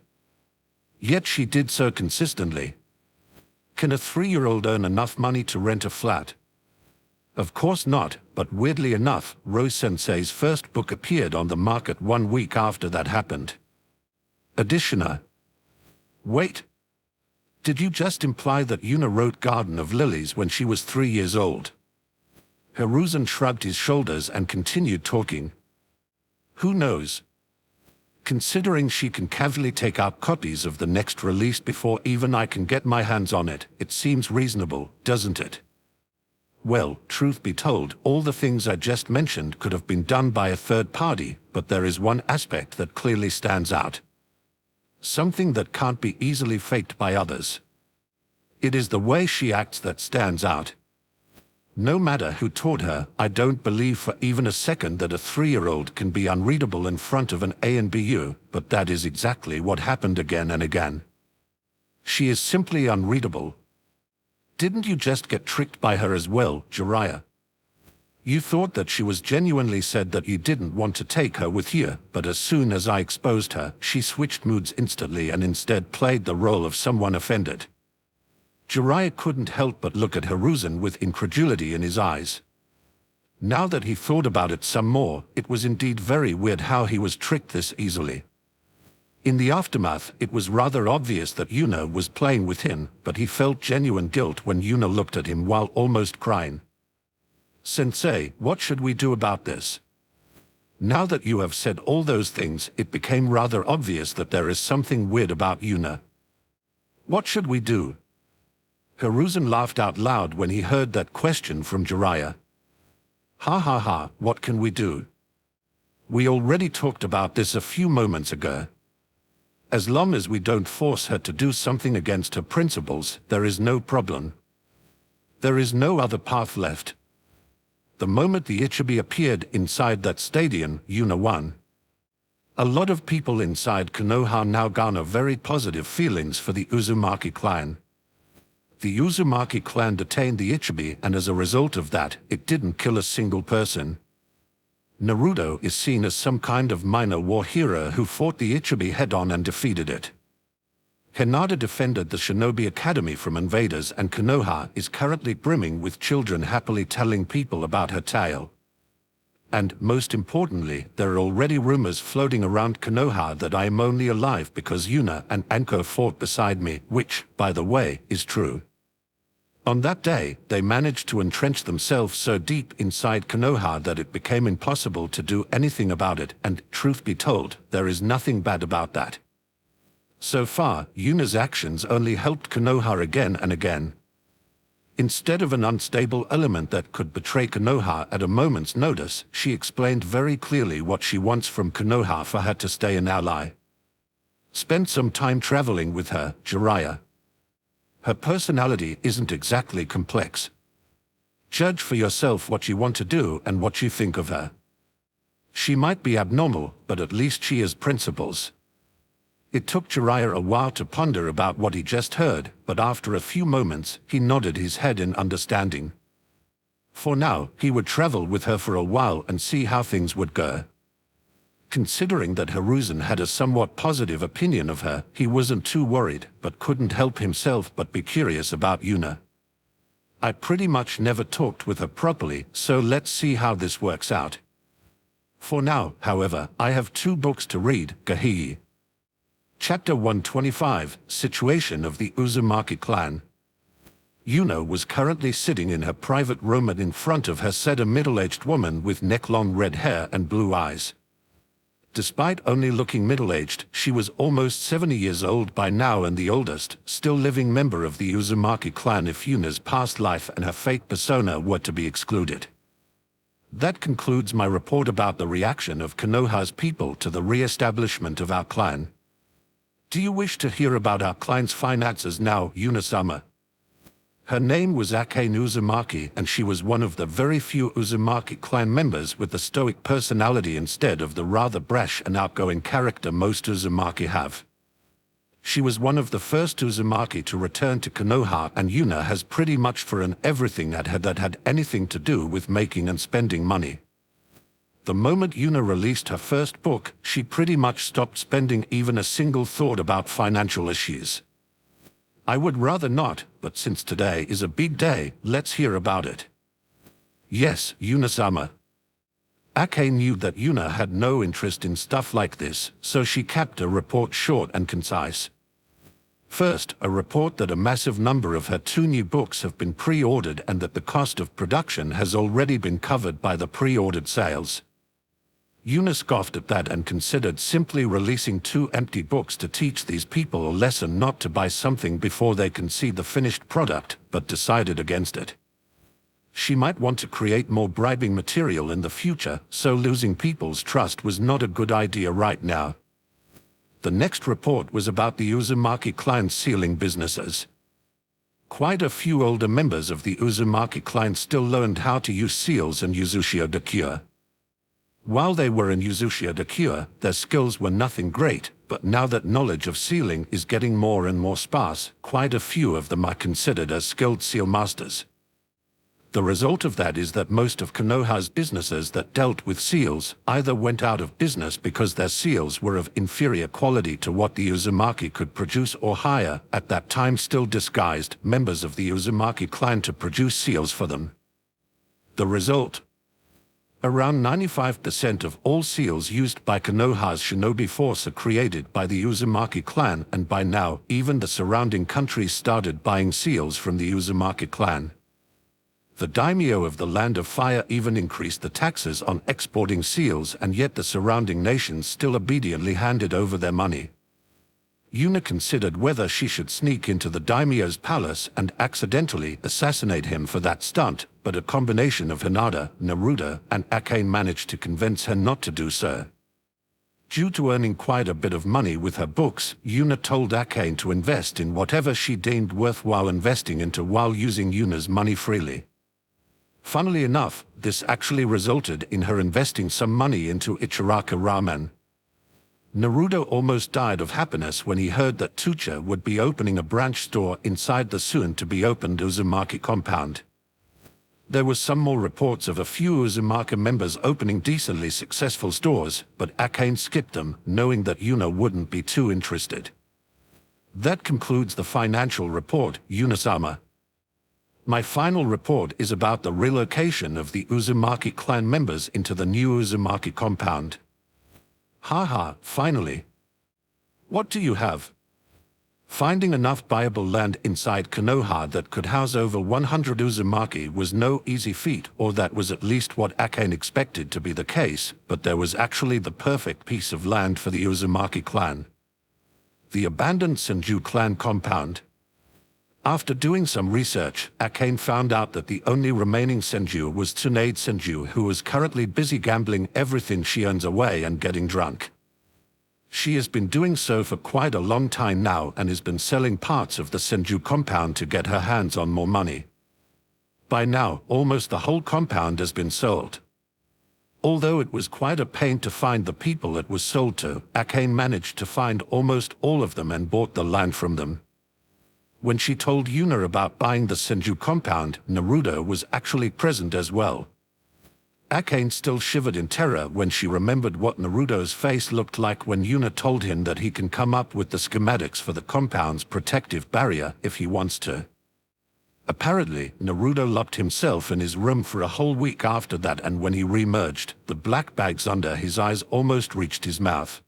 Yet she did so consistently. Can a 3-year-old earn enough money to rent a flat? Of course not, but weirdly enough, Rose-sensei's first book appeared on the market 1 week after that happened. Additioner. Wait. Did you just imply that Yuna wrote Garden of Lilies when she was 3 years old? Hiruzen shrugged his shoulders and continued talking. Who knows? Considering she can casually take out copies of the next release before even I can get my hands on it, it seems reasonable, doesn't it? Well, truth be told, all the things I just mentioned could have been done by a third party, but there is one aspect that clearly stands out. Something that can't be easily faked by others. It is the way she acts that stands out. No matter who taught her, I don't believe for even a second that a 3-year-old can be unreadable in front of an A and BU, but that is exactly what happened again and again. She is simply unreadable. Didn't you just get tricked by her as well, Jiraiya? You thought that she was genuinely said that you didn't want to take her with you, but as soon as I exposed her, she switched moods instantly and instead played the role of someone offended. Jiraiya couldn't help but look at Hiruzen with incredulity in his eyes. Now that he thought about it some more, it was indeed very weird how he was tricked this easily. In the aftermath, it was rather obvious that Yuna was playing with him, but he felt genuine guilt when Yuna looked at him while almost crying. Sensei, what should we do about this? Now that you have said all those things, it became rather obvious that there is something weird about Yuna. What should we do? Hiruzen laughed out loud when he heard that question from Jiraiya. Ha ha ha, what can we do? We already talked about this a few moments ago. As long as we don't force her to do something against her principles, there is no problem. There is no other path left. The moment the Ichibi appeared inside that stadium, Yuna won. A lot of people inside Konoha now garner very positive feelings for the Uzumaki clan. The Uzumaki clan detained the Ichibi, and as a result of that, it didn't kill a single person. Naruto is seen as some kind of minor war hero who fought the Ichibi head-on and defeated it. Hinata defended the Shinobi Academy from invaders, and Konoha is currently brimming with children happily telling people about her tale. And, most importantly, there are already rumors floating around Konoha that I am only alive because Yuna and Anko fought beside me, which, by the way, is true. On that day, they managed to entrench themselves so deep inside Konoha that it became impossible to do anything about it, and, truth be told, there is nothing bad about that. So far, Yuna's actions only helped Konoha again and again. Instead of an unstable element that could betray Konoha at a moment's notice, she explained very clearly what she wants from Konoha for her to stay an ally. Spend some time traveling with her, Jiraiya. Her personality isn't exactly complex. Judge for yourself what you want to do and what you think of her. She might be abnormal, but at least she has principles. It took Jiraiya a while to ponder about what he just heard, but after a few moments, he nodded his head in understanding. For now, he would travel with her for a while and see how things would go. Considering that Hiruzen had a somewhat positive opinion of her, he wasn't too worried, but couldn't help himself but be curious about Yuna. I pretty much never talked with her properly, so let's see how this works out. For now, however, I have 2 books to read, Gahii. Chapter 125, Situation of the Uzumaki Clan. Yuna was currently sitting in her private room, and in front of her sat a middle-aged woman with neck-long red hair and blue eyes. Despite only looking middle-aged, she was almost 70 years old by now and the oldest, still living member of the Uzumaki clan if Yuna's past life and her fake persona were to be excluded. That concludes my report about the reaction of Konoha's people to the re-establishment of our clan. Do you wish to hear about our clan's finances now, Yuna-sama? Her name was Akane Uzumaki, and she was one of the very few Uzumaki clan members with the stoic personality instead of the rather brash and outgoing character most Uzumaki have. She was one of the first Uzumaki to return to Konoha, and Yuna has pretty much forgotten everything that had anything to do with making and spending money. The moment Yuna released her first book, she pretty much stopped spending even a single thought about financial issues. I would rather not, but since today is a big day, let's hear about it. Yes, Yuna-sama. Akane knew that Yuna had no interest in stuff like this, so she kept her report short and concise. First, a report that a massive number of her 2 new books have been pre-ordered and that the cost of production has already been covered by the pre-ordered sales. Yuna scoffed at that and considered simply releasing 2 empty books to teach these people a lesson not to buy something before they can see the finished product, but decided against it. She might want to create more bribing material in the future, so losing people's trust was not a good idea right now. The next report was about the Uzumaki clan sealing businesses. Quite a few older members of the Uzumaki clan still learned how to use seals and Uzushio Dakure. While they were in Uzushio Dakure, their skills were nothing great, But now that knowledge of sealing is getting more and more sparse, quite a few of them are considered as skilled seal masters. The result of that is that most of Konoha's businesses that dealt with seals either went out of business because their seals were of inferior quality to what the Uzumaki could produce, or hire, at that time still disguised, members of the Uzumaki clan to produce seals for them. The result? Around 95% of all seals used by Konoha's shinobi force are created by the Uzumaki clan, and by now, even the surrounding countries started buying seals from the Uzumaki clan. The daimyo of the Land of Fire even increased the taxes on exporting seals, and yet the surrounding nations still obediently handed over their money. Yuna considered whether she should sneak into the daimyo's palace and accidentally assassinate him for that stunt, but a combination of Hinata, Naruto, and Akane managed to convince her not to do so. Due to earning quite a bit of money with her books, Yuna told Akane to invest in whatever she deemed worthwhile investing into while using Yuna's money freely. Funnily enough, this actually resulted in her investing some money into Ichiraka Ramen. Naruto almost died of happiness when he heard that Tsuchi would be opening a branch store inside the soon-to-be-opened Uzumaki compound. There was some more reports of a few Uzumaki members opening decently successful stores, but Akane skipped them, knowing that Yuna wouldn't be too interested. That concludes the financial report, Yuna-sama. My final report is about the relocation of the Uzumaki clan members into the new Uzumaki compound. Haha, finally. What do you have? Finding enough buyable land inside Konoha that could house over 100 Uzumaki was no easy feat, or that was at least what Akane expected to be the case, but there was actually the perfect piece of land for the Uzumaki clan. The abandoned Senju clan compound. After doing some research, Akane found out that the only remaining Senju was Tsunade Senju, who was currently busy gambling everything she earns away and getting drunk. She has been doing so for quite a long time now and has been selling parts of the Senju compound to get her hands on more money. By now, almost the whole compound has been sold. Although it was quite a pain to find the people it was sold to, Akane managed to find almost all of them and bought the land from them. When she told Yuna about buying the Senju compound, Naruto was actually present as well. Akane still shivered in terror when she remembered what Naruto's face looked like when Yuna told him that he can come up with the schematics for the compound's protective barrier if he wants to. Apparently, Naruto locked himself in his room for a whole week after that, and when he re-emerged, the black bags under his eyes almost reached his mouth.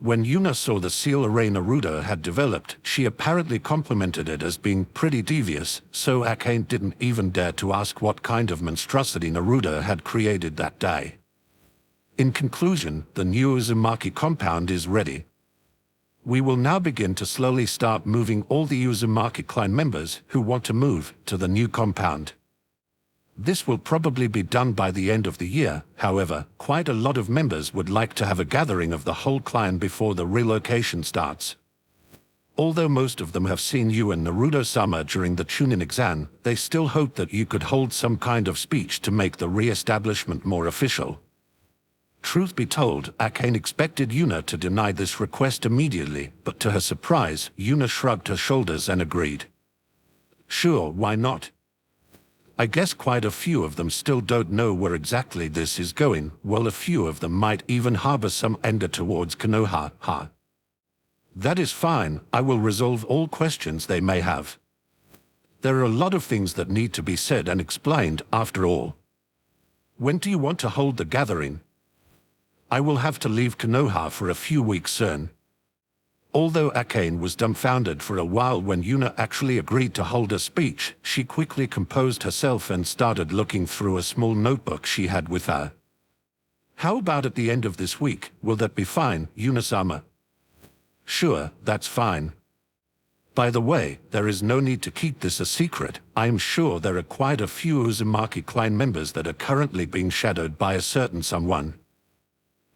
When Yuna saw the seal array Naruto had developed, she apparently complimented it as being pretty devious, so Akane didn't even dare to ask what kind of monstrosity Naruto had created that day. In conclusion, the new Uzumaki compound is ready. We will now begin to slowly start moving all the Uzumaki clan members who want to move to the new compound. This will probably be done by the end of the year. However, quite a lot of members would like to have a gathering of the whole clan before the relocation starts. Although most of them have seen you and Naruto-sama during the Chunin exam, they still hope that you could hold some kind of speech to make the re-establishment more official. Truth be told, Akane expected Yuna to deny this request immediately, but to her surprise, Yuna shrugged her shoulders and agreed. Sure, why not? I guess quite a few of them still don't know where exactly this is going, while a few of them might even harbor some anger towards Konoha. That is fine, I will resolve all questions they may have. There are a lot of things that need to be said and explained, after all. When do you want to hold the gathering? I will have to leave Konoha for a few weeks soon. Although Akane was dumbfounded for a while when Yuna actually agreed to hold a speech, she quickly composed herself and started looking through a small notebook she had with her. How about at the end of this week, will that be fine, Yuna-sama? Sure, that's fine. By the way, there is no need to keep this a secret. I am sure there are quite a few Uzumaki clan members that are currently being shadowed by a certain someone.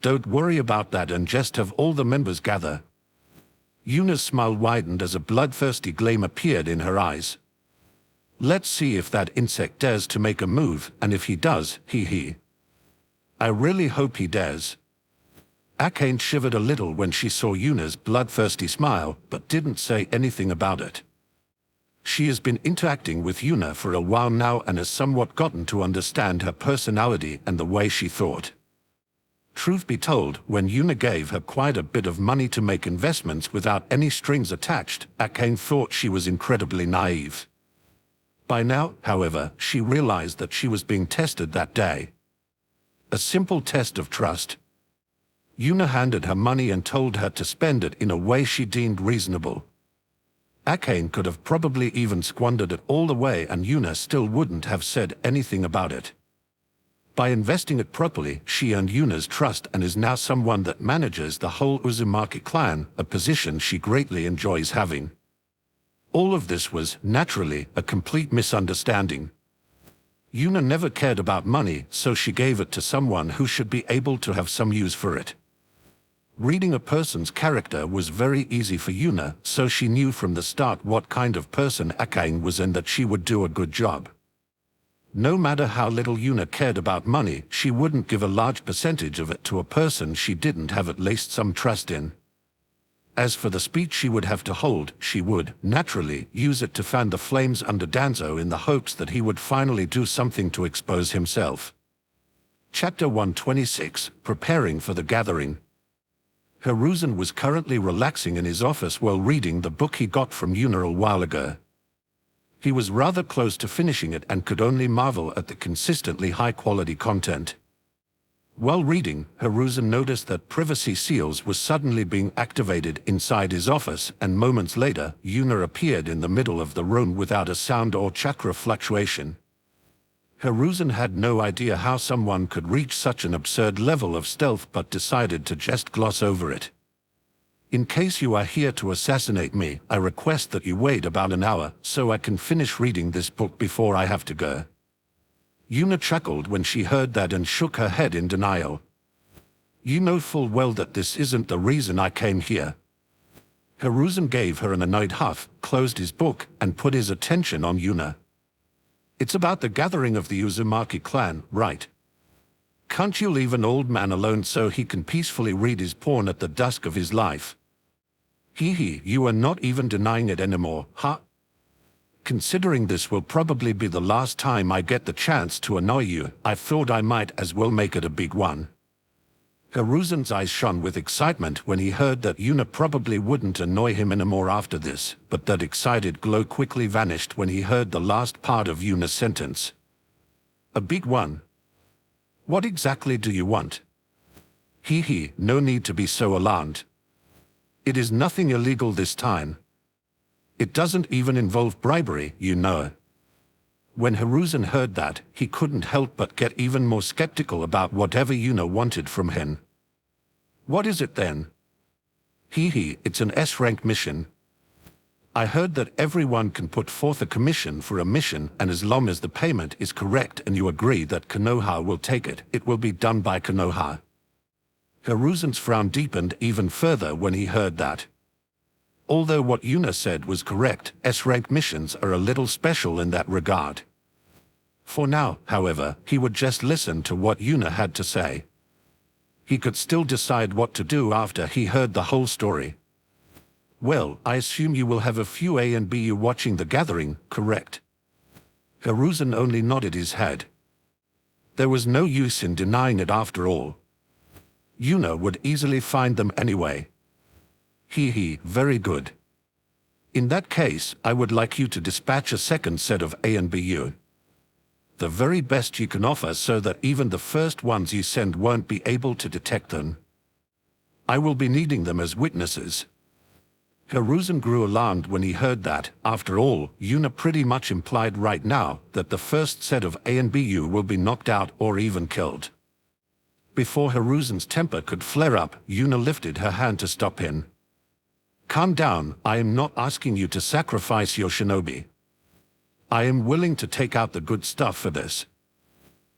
Don't worry about that and just have all the members gather. Yuna's smile widened as a bloodthirsty gleam appeared in her eyes. Let's see if that insect dares to make a move, and if he does, I really hope he dares. Akane shivered a little when she saw Yuna's bloodthirsty smile, but didn't say anything about it. She has been interacting with Yuna for a while now and has somewhat gotten to understand her personality and the way she thought. Truth be told, when Yuna gave her quite a bit of money to make investments without any strings attached, Akane thought she was incredibly naive. By now, however, she realized that she was being tested that day. A simple test of trust. Yuna handed her money and told her to spend it in a way she deemed reasonable. Akane could have probably even squandered it all away and Yuna still wouldn't have said anything about it. By investing it properly, she earned Yuna's trust and is now someone that manages the whole Uzumaki clan, a position she greatly enjoys having. All of this was, naturally, a complete misunderstanding. Yuna never cared about money, so she gave it to someone who should be able to have some use for it. Reading a person's character was very easy for Yuna, so she knew from the start what kind of person Akane was and that she would do a good job. No matter how little Yuna cared about money, she wouldn't give a large percentage of it to a person she didn't have at least some trust in. As for the speech she would have to hold, she would, naturally, use it to fan the flames under Danzo in the hopes that he would finally do something to expose himself. Chapter 126, Preparing for the Gathering. Hiruzen was currently relaxing in his office while reading the book he got from Yuna a while ago. He was rather close to finishing it and could only marvel at the consistently high-quality content. While reading, Hiruzen noticed that privacy seals were suddenly being activated inside his office, and moments later, Yuna appeared in the middle of the room without a sound or chakra fluctuation. Hiruzen had no idea how someone could reach such an absurd level of stealth but decided to just gloss over it. In case you are here to assassinate me, I request that you wait about an hour so I can finish reading this book before I have to go. Yuna chuckled when she heard that and shook her head in denial. You know full well that this isn't the reason I came here. Hiruzen gave her an annoyed huff, closed his book, and put his attention on Yuna. It's about the gathering of the Uzumaki clan, right? Can't you leave an old man alone so he can peacefully read his porn at the dusk of his life? Hee, you are not even denying it anymore, huh? Considering this will probably be the last time I get the chance to annoy you, I thought I might as well make it a big one. Hiruzen's eyes shone with excitement when he heard that Yuna probably wouldn't annoy him anymore after this, but that excited glow quickly vanished when he heard the last part of Yuna's sentence. A big one? What exactly do you want? Hee, no need to be so alarmed. It is nothing illegal this time. It doesn't even involve bribery, you know. When Hiruzen heard that, he couldn't help but get even more skeptical about whatever Yuna wanted from him. What is it then? Hee, it's an S-rank mission. I heard that everyone can put forth a commission for a mission, and as long as the payment is correct and you agree that Konoha will take it, it will be done by Konoha. Hiruzen's frown deepened even further when he heard that. Although what Yuna said was correct, S-rank missions are a little special in that regard. For now, however, he would just listen to what Yuna had to say. He could still decide what to do after he heard the whole story. Well, I assume you will have a few A and BU watching the gathering, correct? Hiruzen only nodded his head. There was no use in denying it after all. Yuna would easily find them anyway. Hee, very good. In that case, I would like you to dispatch a second set of A and BU. The very best you can offer so that even the first ones you send won't be able to detect them. I will be needing them as witnesses. Hiruzen grew alarmed when he heard that. After all, Yuna pretty much implied right now that the first set of A and BU will be knocked out or even killed. Before Hiruzen's temper could flare up, Yuna lifted her hand to stop him. Calm down, I am not asking you to sacrifice your shinobi. I am willing to take out the good stuff for this.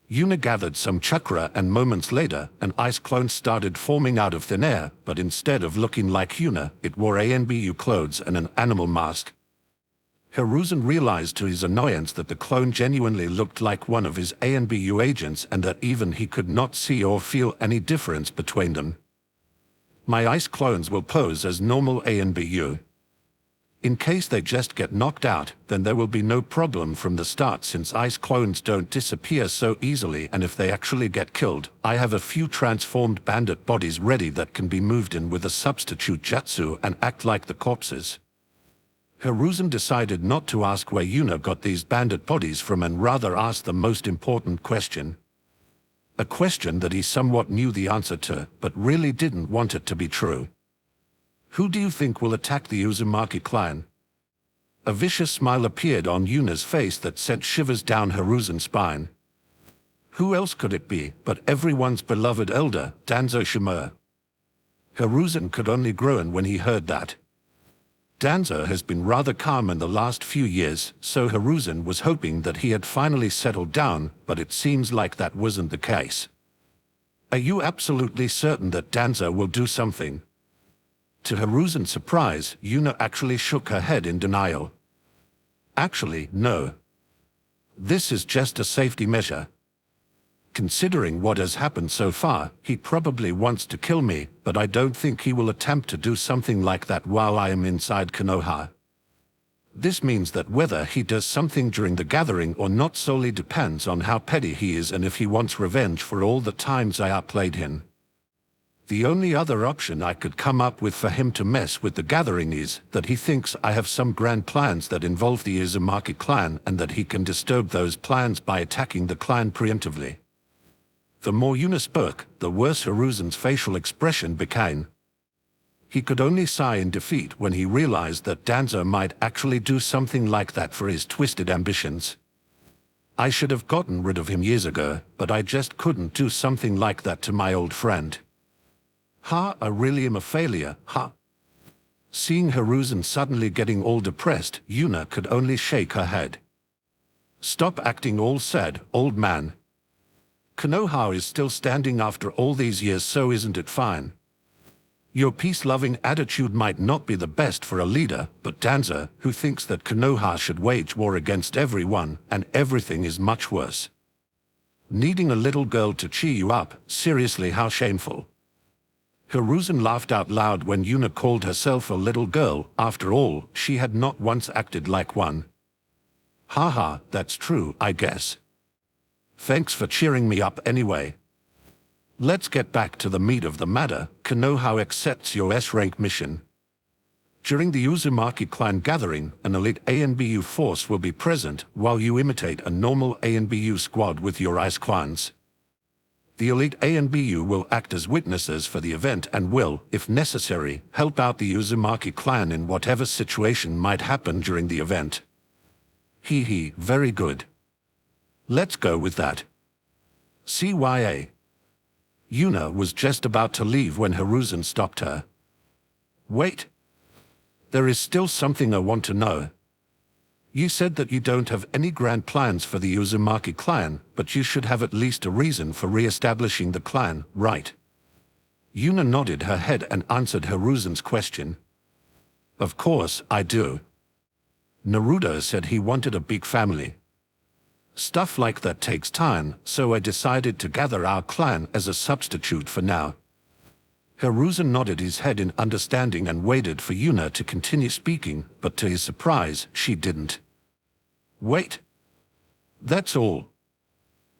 Yuna gathered some chakra and moments later, an ice clone started forming out of thin air, but instead of looking like Yuna, it wore ANBU clothes and an animal mask. Hiruzen realized to his annoyance that the clone genuinely looked like one of his ANBU agents and that even he could not see or feel any difference between them. My ice clones will pose as normal A and BU. In case they just get knocked out, then there will be no problem from the start since ice clones don't disappear so easily, and if they actually get killed, I have a few transformed bandit bodies ready that can be moved in with a substitute jutsu and act like the corpses. Hiruzen decided not to ask where Yuna got these bandit bodies from and rather asked the most important question. A question that he somewhat knew the answer to, but really didn't want it to be true. Who do you think will attack the Uzumaki clan? A vicious smile appeared on Yuna's face that sent shivers down Hiruzen's spine. Who else could it be but everyone's beloved elder, Danzo Shimura? Hiruzen could only groan when he heard that. Danzo has been rather calm in the last few years, so Hiruzen was hoping that he had finally settled down, but it seems like that wasn't the case. Are you absolutely certain that Danzo will do something? To Hiruzen's surprise, Yuna actually shook her head in denial. Actually, no. This is just a safety measure. Considering what has happened so far, he probably wants to kill me, but I don't think he will attempt to do something like that while I am inside Konoha. This means that whether he does something during the gathering or not solely depends on how petty he is and if he wants revenge for all the times I outplayed him. The only other option I could come up with for him to mess with the gathering is that he thinks I have some grand plans that involve the Uzumaki clan and that he can disturb those plans by attacking the clan preemptively. The more Yuna spoke, the worse Hiruzen's facial expression became. He could only sigh in defeat when he realized that Danzo might actually do something like that for his twisted ambitions. I should have gotten rid of him years ago, but I just couldn't do something like that to my old friend. I really am a failure, Seeing Hiruzen suddenly getting all depressed, Yuna could only shake her head. Stop acting all sad, old man. Konoha is still standing after all these years, so isn't it fine? Your peace-loving attitude might not be the best for a leader, but Danzo, who thinks that Konoha should wage war against everyone and everything, is much worse. Needing a little girl to cheer you up, seriously, how shameful. Hiruzen laughed out loud when Yuna called herself a little girl. After all, she had not once acted like one. That's true, I guess. Thanks for cheering me up anyway. Let's get back to the meat of the matter. Konoha accepts your S-rank mission. During the Uzumaki clan gathering, an elite A and BU force will be present while you imitate a normal A and BU squad with your ice clans. The elite A and BU will act as witnesses for the event and will, if necessary, help out the Uzumaki clan in whatever situation might happen during the event. Very good. Let's go with that. CYA. Yuna was just about to leave when Hiruzen stopped her. Wait. There is still something I want to know. You said that you don't have any grand plans for the Uzumaki clan, but you should have at least a reason for re-establishing the clan, right? Yuna nodded her head and answered Hiruzen's question. Of course, I do. Naruto said he wanted a big family. Stuff like that takes time, so I decided to gather our clan as a substitute for now. Hiruzen nodded his head in understanding and waited for Yuna to continue speaking, but to his surprise, she didn't. Wait. That's all.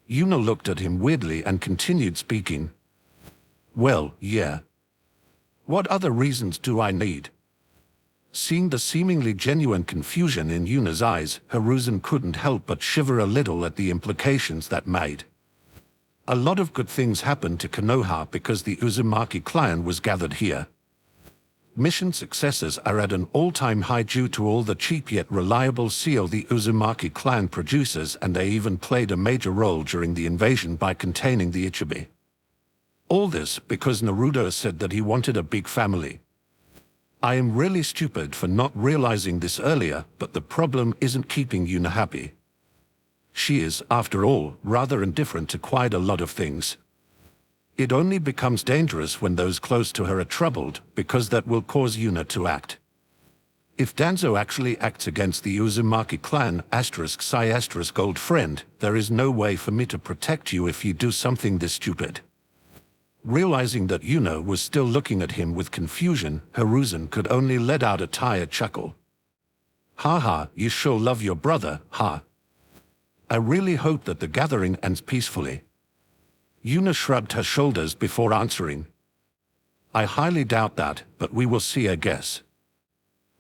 Yuna looked at him weirdly and continued speaking. Well, yeah. What other reasons do I need? Seeing the seemingly genuine confusion in Yuna's eyes, Hiruzen couldn't help but shiver a little at the implications that made. A lot of good things happened to Konoha because the Uzumaki clan was gathered here. Mission successes are at an all-time high due to all the cheap yet reliable seal the Uzumaki clan produces, and they even played a major role during the invasion by containing the Ichibi. All this because Naruto said that he wanted a big family. I am really stupid for not realizing this earlier, but the problem isn't keeping Yuna happy. She is, after all, rather indifferent to quite a lot of things. It only becomes dangerous when those close to her are troubled, because that will cause Yuna to act. If Danzo actually acts against the Uzumaki clan **** old friend, there is no way for me to protect you if you do something this stupid. Realizing that Yuna was still looking at him with confusion, Hiruzen could only let out a tired chuckle. "Ha, you sure love your brother, ha. I really hope that the gathering ends peacefully." Yuna shrugged her shoulders before answering. "I highly doubt that, but we will see, I guess."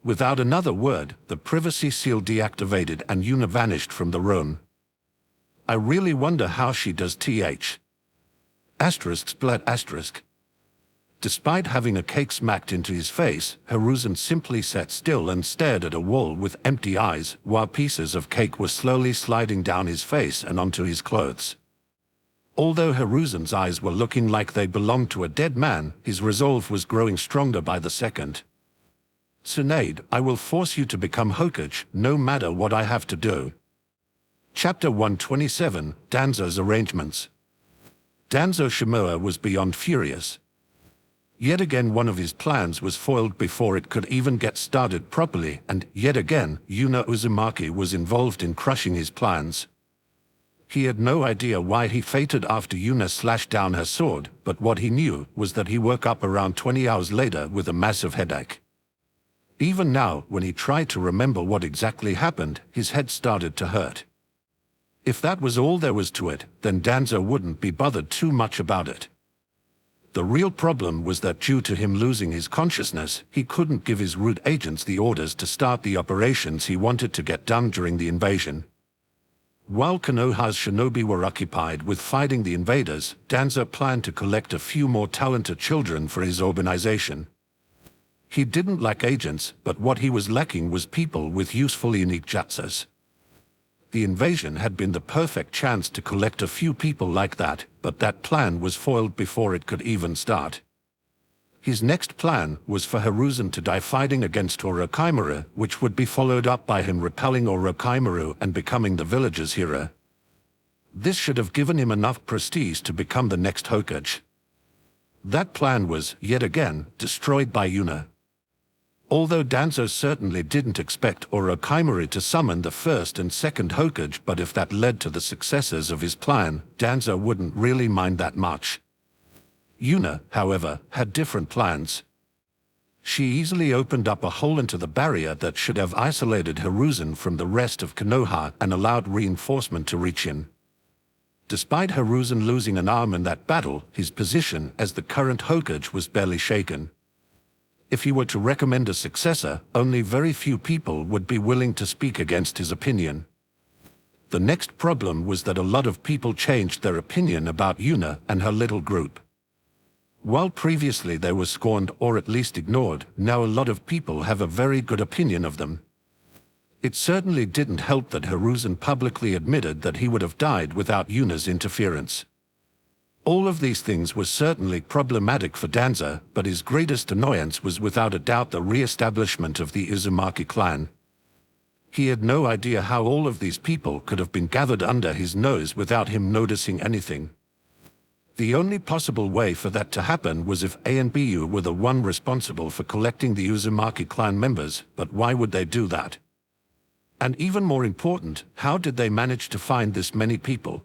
Without another word, the privacy seal deactivated and Yuna vanished from the room. "I really wonder how she does th. Split asterisk. Despite having a cake smacked into his face, Hiruzen simply sat still and stared at a wall with empty eyes, while pieces of cake were slowly sliding down his face and onto his clothes. Although Hiruzen's eyes were looking like they belonged to a dead man, his resolve was growing stronger by the second. "Tsunade, I will force you to become Hokage, no matter what I have to do." Chapter 127, Danzo's Arrangements. Danzo Shimoa was beyond furious. Yet again one of his plans was foiled before it could even get started properly, and yet again Yuna Uzumaki was involved in crushing his plans. He had no idea why he fainted after Yuna slashed down her sword, but what he knew was that he woke up around 20 hours later with a massive headache. Even now, when he tried to remember what exactly happened, his head started to hurt. If that was all there was to it, then Danzo wouldn't be bothered too much about it. The real problem was that due to him losing his consciousness, he couldn't give his root agents the orders to start the operations he wanted to get done during the invasion. While Konoha's shinobi were occupied with fighting the invaders, Danzo planned to collect a few more talented children for his organization. He didn't lack agents, but what he was lacking was people with useful unique jutsus. The invasion had been the perfect chance to collect a few people like that, but that plan was foiled before it could even start. His next plan was for Hiruzen to die fighting against Orochimaru, which would be followed up by him repelling Orochimaru and becoming the village's hero. This should have given him enough prestige to become the next Hokage. That plan was, yet again, destroyed by Yuna. Although Danzo certainly didn't expect Orochimaru to summon the first and second Hokage, but if that led to the successes of his plan, Danzo wouldn't really mind that much. Yuna, however, had different plans. She easily opened up a hole into the barrier that should have isolated Hiruzen from the rest of Konoha and allowed reinforcement to reach him. Despite Hiruzen losing an arm in that battle, his position as the current Hokage was barely shaken. If he were to recommend a successor, only very few people would be willing to speak against his opinion. The next problem was that a lot of people changed their opinion about Yuna and her little group. While previously they were scorned or at least ignored, now a lot of people have a very good opinion of them. It certainly didn't help that Hiruzen publicly admitted that he would have died without Yuna's interference. All of these things were certainly problematic for Danzo, but his greatest annoyance was without a doubt the re-establishment of the Uzumaki clan. He had no idea how all of these people could have been gathered under his nose without him noticing anything. The only possible way for that to happen was if A and BU were the one responsible for collecting the Uzumaki clan members, but why would they do that? And even more important, how did they manage to find this many people?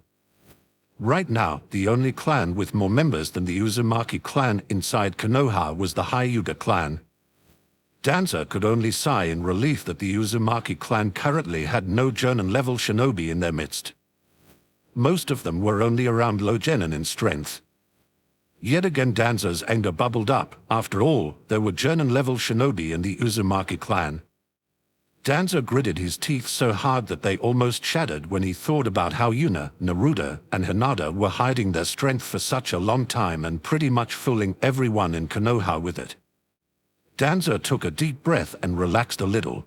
Right now, the only clan with more members than the Uzumaki clan inside Konoha was the Hyuga clan. Danzo could only sigh in relief that the Uzumaki clan currently had no Jonin-level shinobi in their midst. Most of them were only around low Genin in strength. Yet again Danzo's anger bubbled up. After all, there were Jonin-level shinobi in the Uzumaki clan. Danzo gritted his teeth so hard that they almost shattered when he thought about how Yuna, Naruto, and Hinata were hiding their strength for such a long time and pretty much fooling everyone in Konoha with it. Danzo took a deep breath and relaxed a little.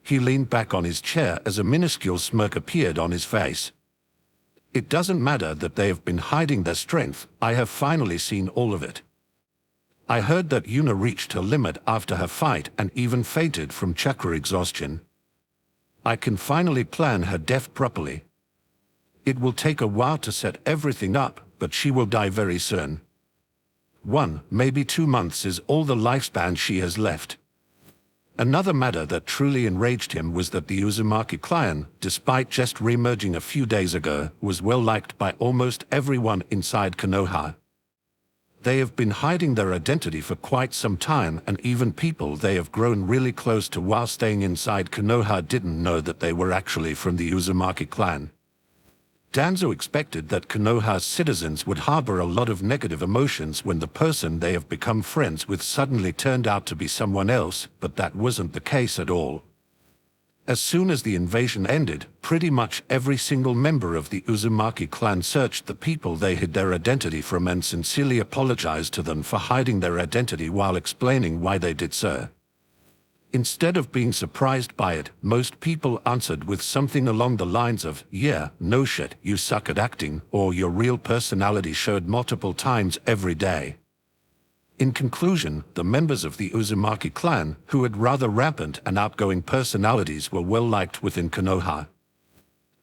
He leaned back on his chair as a minuscule smirk appeared on his face. It doesn't matter that they have been hiding their strength, I have finally seen all of it. I heard that Yuna reached her limit after her fight and even fainted from chakra exhaustion. I can finally plan her death properly. It will take a while to set everything up, but she will die very soon. 1, maybe 2 months is all the lifespan she has left. Another matter that truly enraged him was that the Uzumaki clan, despite just re-emerging a few days ago, was well liked by almost everyone inside Konoha. They have been hiding their identity for quite some time, and even people they have grown really close to while staying inside Konoha didn't know that they were actually from the Uzumaki clan. Danzo expected that Konoha's citizens would harbor a lot of negative emotions when the person they have become friends with suddenly turned out to be someone else, but that wasn't the case at all. As soon as the invasion ended, pretty much every single member of the Uzumaki clan searched the people they hid their identity from and sincerely apologized to them for hiding their identity while explaining why they did so. Instead of being surprised by it, most people answered with something along the lines of, "Yeah, no shit, you suck at acting," or "Your real personality showed multiple times every day." In conclusion, the members of the Uzumaki clan, who had rather rampant and outgoing personalities, were well liked within Konoha.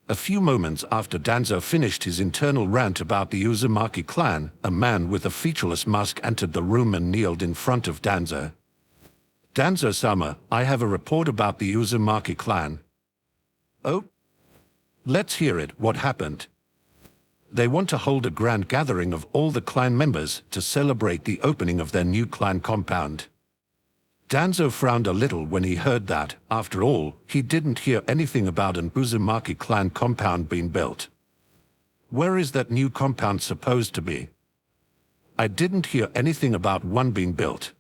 A few moments after Danzo finished his internal rant about the Uzumaki clan, a man with a featureless mask entered the room and kneeled in front of Danzo. "Danzo-sama, I have a report about the Uzumaki clan." "Oh? Let's hear it. What happened?" "They want to hold a grand gathering of all the clan members to celebrate the opening of their new clan compound." Danzo frowned a little when he heard that. After all, he didn't hear anything about an Uzumaki clan compound being built. "Where is that new compound supposed to be?" "I didn't hear anything about one being built."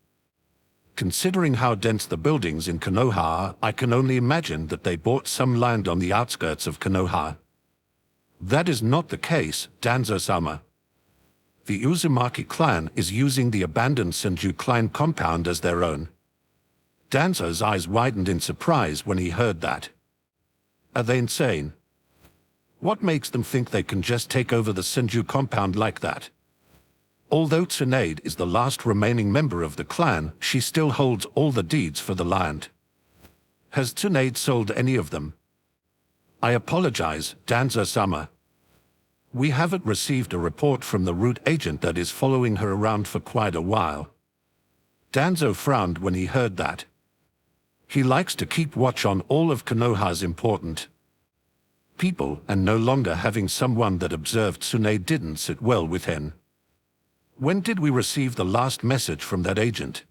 Considering how dense the buildings in Konoha are, I can only imagine that they bought some land on the outskirts of Konoha. "That is not the case, Danzo-sama. The Uzumaki clan is using the abandoned Senju clan compound as their own." Danzo's eyes widened in surprise when he heard that. "Are they insane? What makes them think they can just take over the Senju compound like that?" Although Tsunade is the last remaining member of the clan, she still holds all the deeds for the land. "Has Tsunade sold any of them?" "I apologize, Danzo-sama. We haven't received a report from the root agent that is following her around for quite a while." Danzo frowned when he heard that. He likes to keep watch on all of Konoha's important people, and no longer having someone that observed Tsunade didn't sit well with him. "When did we receive the last message from that agent?"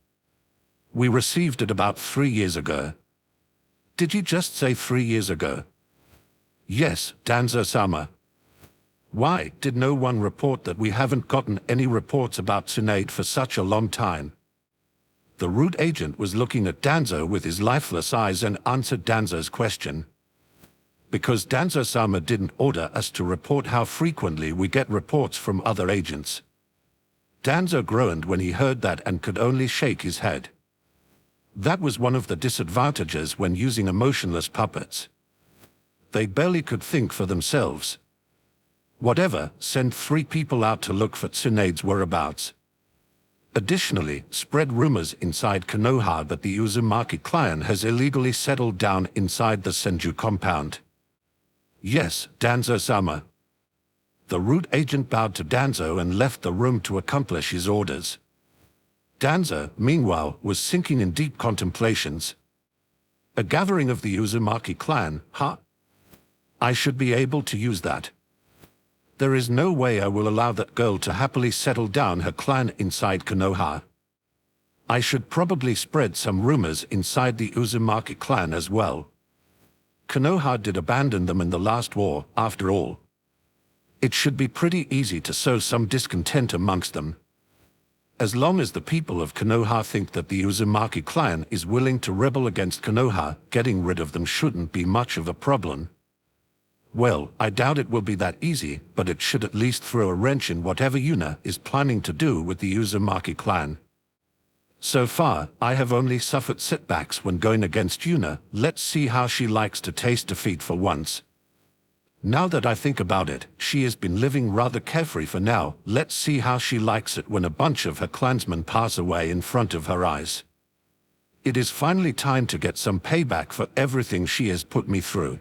"We received it about 3 years ago." "Did you just say 3 years ago?" "Yes, Danzo-sama." "Why did no one report that we haven't gotten any reports about Tsunade for such a long time?" The root agent was looking at Danzo with his lifeless eyes and answered Danzo's question. "Because Danzo-sama didn't order us to report how frequently we get reports from other agents." Danzo groaned when he heard that and could only shake his head. That was one of the disadvantages when using emotionless puppets. They barely could think for themselves. "Whatever, send 3 people out to look for Tsunade's whereabouts. Additionally, spread rumors inside Konoha that the Uzumaki clan has illegally settled down inside the Senju compound." "Yes, Danzo-sama." The root agent bowed to Danzo and left the room to accomplish his orders. Danzo, meanwhile, was sinking in deep contemplations. "A gathering of the Uzumaki clan, huh? I should be able to use that. There is no way I will allow that girl to happily settle down her clan inside Konoha. I should probably spread some rumors inside the Uzumaki clan as well. Konoha did abandon them in the last war, after all. It should be pretty easy to sow some discontent amongst them. As long as the people of Konoha think that the Uzumaki clan is willing to rebel against Konoha, getting rid of them shouldn't be much of a problem. Well, I doubt it will be that easy, but it should at least throw a wrench in whatever Yuna is planning to do with the Uzumaki clan. So far, I have only suffered setbacks when going against Yuna. Let's see how she likes to taste defeat for once. Now that I think about it, she has been living rather carefree for now. Let's see how she likes it when a bunch of her clansmen pass away in front of her eyes. It is finally time to get some payback for everything she has put me through."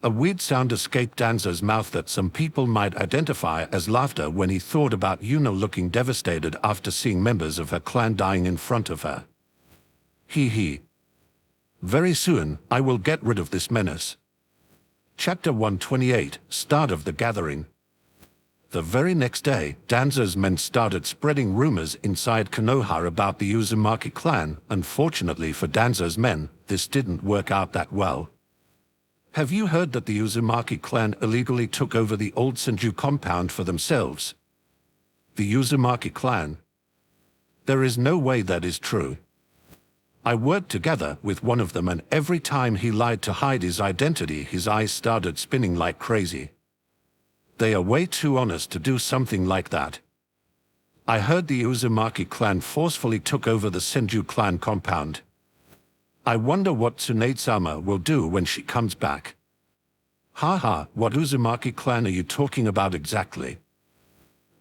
A weird sound escaped Danzo's mouth that some people might identify as laughter when he thought about Yuna looking devastated after seeing members of her clan dying in front of her. Hee hee. Very soon, I will get rid of this menace. Chapter 128, Start of the Gathering. The very next day, Danzo's men started spreading rumors inside Konoha about the Uzumaki clan. Unfortunately for Danzo's men, this didn't work out that well. Have you heard that the Uzumaki clan illegally took over the old Senju compound for themselves? The Uzumaki clan? There is no way that is true. I worked together with one of them, and every time he lied to hide his identity, his eyes started spinning like crazy. They are way too honest to do something like that. I heard the Uzumaki clan forcefully took over the Senju clan compound. I wonder what Tsunade-sama will do when she comes back. Haha, what Uzumaki clan are you talking about exactly?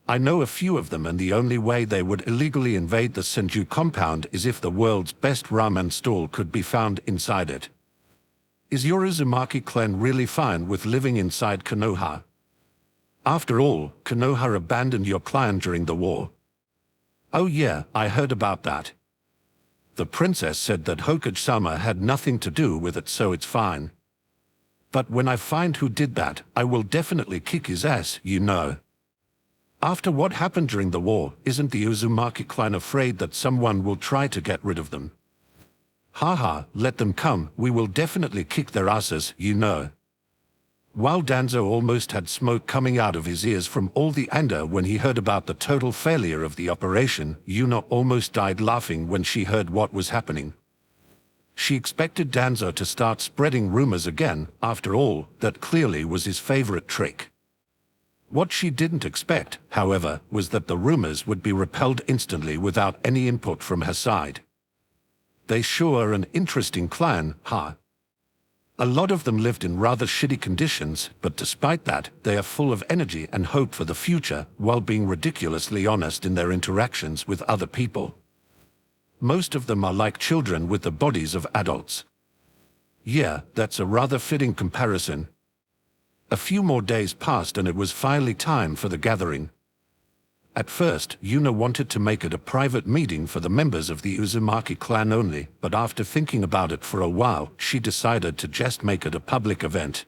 I know a few of them, and the only way they would illegally invade the Senju compound is if the world's best ramen stall could be found inside it. Is your Uzumaki clan really fine with living inside Konoha? After all, Konoha abandoned your clan during the war. Oh yeah, I heard about that. The princess said that Hokage-sama had nothing to do with it, so it's fine. But when I find who did that, I will definitely kick his ass, you know. After what happened during the war, isn't the Uzumaki clan afraid that someone will try to get rid of them? Haha, let them come, we will definitely kick their asses, you know. While Danzo almost had smoke coming out of his ears from all the anger when he heard about the total failure of the operation, Yuna almost died laughing when she heard what was happening. She expected Danzo to start spreading rumors again. After all, that clearly was his favorite trick. What she didn't expect, however, was that the rumors would be repelled instantly without any input from her side. They sure are an interesting clan, huh? A lot of them lived in rather shitty conditions, but despite that, they are full of energy and hope for the future, while being ridiculously honest in their interactions with other people. Most of them are like children with the bodies of adults. Yeah, that's a rather fitting comparison. A few more days passed and it was finally time for the gathering. At first, Yuna wanted to make it a private meeting for the members of the Uzumaki clan only, but after thinking about it for a while, she decided to just make it a public event.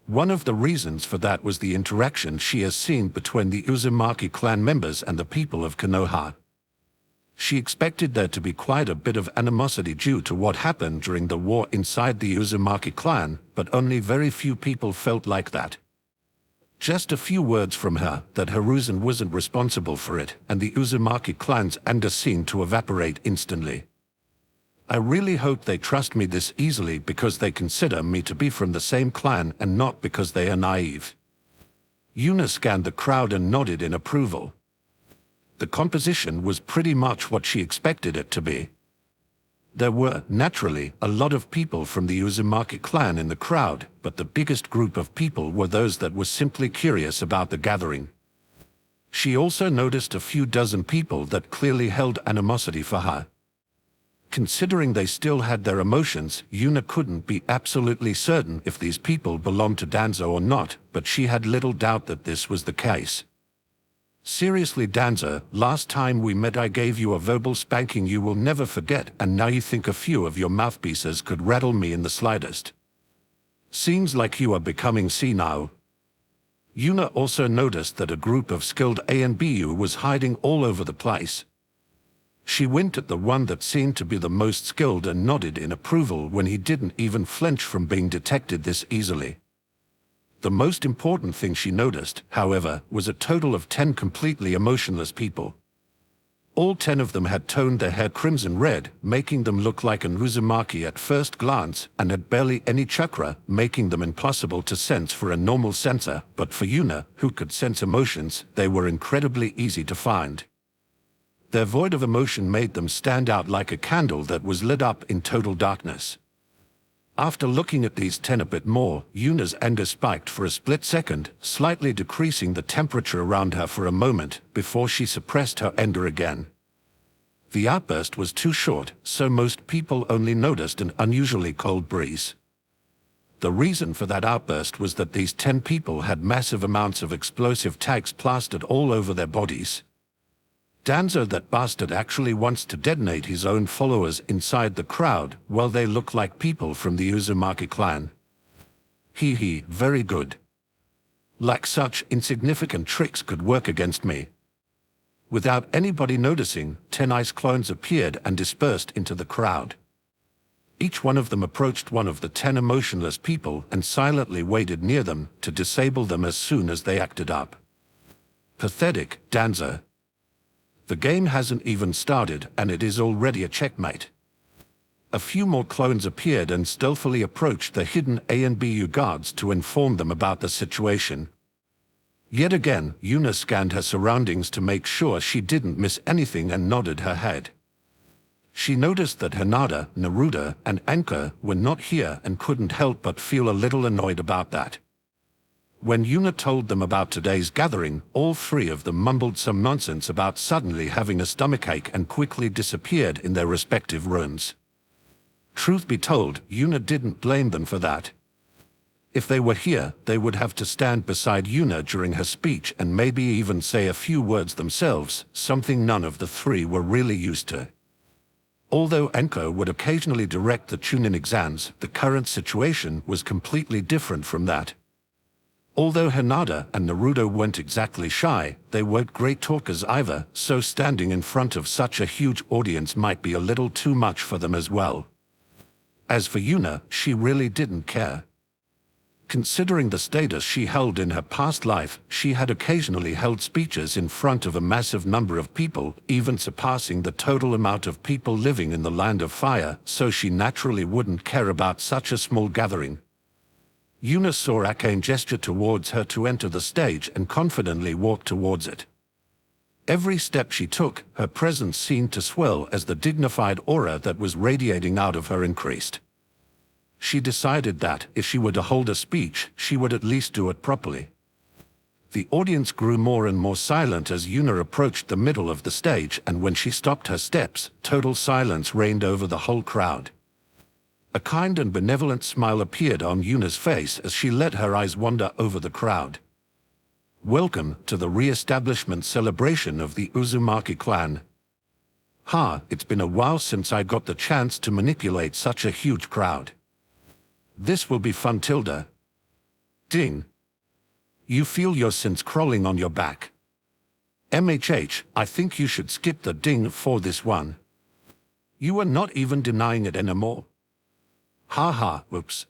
One of the reasons for that was the interaction she has seen between the Uzumaki clan members and the people of Konoha. She expected there to be quite a bit of animosity due to what happened during the war inside the Uzumaki clan, but only very few people felt like that. Just a few words from her that Hiruzen wasn't responsible for it, and the Uzumaki clan's anger seemed to evaporate instantly. I really hope they trust me this easily because they consider me to be from the same clan and not because they are naive. Yuna scanned the crowd and nodded in approval. The composition was pretty much what she expected it to be. There were, naturally, a lot of people from the Uzumaki clan in the crowd, but the biggest group of people were those that were simply curious about the gathering. She also noticed a few dozen people that clearly held animosity for her. Considering they still had their emotions, Yuna couldn't be absolutely certain if these people belonged to Danzo or not, but she had little doubt that this was the case. Seriously, Danzo, last time we met I gave you a verbal spanking you will never forget, and now you think a few of your mouthpieces could rattle me in the slightest. Seems like you are becoming senile. Yuna also noticed that a group of skilled ANBU was hiding all over the place. She winked at the one that seemed to be the most skilled and nodded in approval when he didn't even flinch from being detected this easily. The most important thing she noticed, however, was a total of 10 completely emotionless people. All 10 of them had toned their hair crimson red, making them look like an Uzumaki at first glance, and had barely any chakra, making them impossible to sense for a normal sensor, but for Yuna, who could sense emotions, they were incredibly easy to find. Their void of emotion made them stand out like a candle that was lit up in total darkness. After looking at these 10 a bit more, Yuna's anger spiked for a split second, slightly decreasing the temperature around her for a moment, before she suppressed her anger again. The outburst was too short, so most people only noticed an unusually cold breeze. The reason for that outburst was that these 10 people had massive amounts of explosive tags plastered all over their bodies. Danzo, that bastard, actually wants to detonate his own followers inside the crowd, while they look like people from the Uzumaki clan. Hee hee, very good. Like such insignificant tricks could work against me. Without anybody noticing, 10 ice clones appeared and dispersed into the crowd. Each one of them approached one of the 10 emotionless people and silently waited near them to disable them as soon as they acted up. Pathetic, Danza. The game hasn't even started and it is already a checkmate. A few more clones appeared and stealthily approached the hidden A and BU guards to inform them about the situation. Yet again, Yuna scanned her surroundings to make sure she didn't miss anything and nodded her head. She noticed that Hinata, Naruto, and Anko were not here and couldn't help but feel a little annoyed about that. When Yuna told them about today's gathering, all three of them mumbled some nonsense about suddenly having a stomachache and quickly disappeared in their respective rooms. Truth be told, Yuna didn't blame them for that. If they were here, they would have to stand beside Yuna during her speech and maybe even say a few words themselves, something none of the three were really used to. Although Anko would occasionally direct the Chunin exams, the current situation was completely different from that. Although Hinata and Naruto weren't exactly shy, they weren't great talkers either, so standing in front of such a huge audience might be a little too much for them as well. As for Yuna, she really didn't care. Considering the status she held in her past life, she had occasionally held speeches in front of a massive number of people, even surpassing the total amount of people living in the Land of Fire, so she naturally wouldn't care about such a small gathering. Yuna saw Akane gesture towards her to enter the stage and confidently walked towards it. Every step she took, her presence seemed to swell as the dignified aura that was radiating out of her increased. She decided that, if she were to hold a speech, she would at least do it properly. The audience grew more and more silent as Yuna approached the middle of the stage, and when she stopped her steps, total silence reigned over the whole crowd. A kind and benevolent smile appeared on Yuna's face as she let her eyes wander over the crowd. Welcome to the re-establishment celebration of the Uzumaki clan. It's been a while since I got the chance to manipulate such a huge crowd. This will be fun, Tilda. Ding. You feel your sins crawling on your back. MHH, I think you should skip the ding for this one. You are not even denying it anymore. Whoops.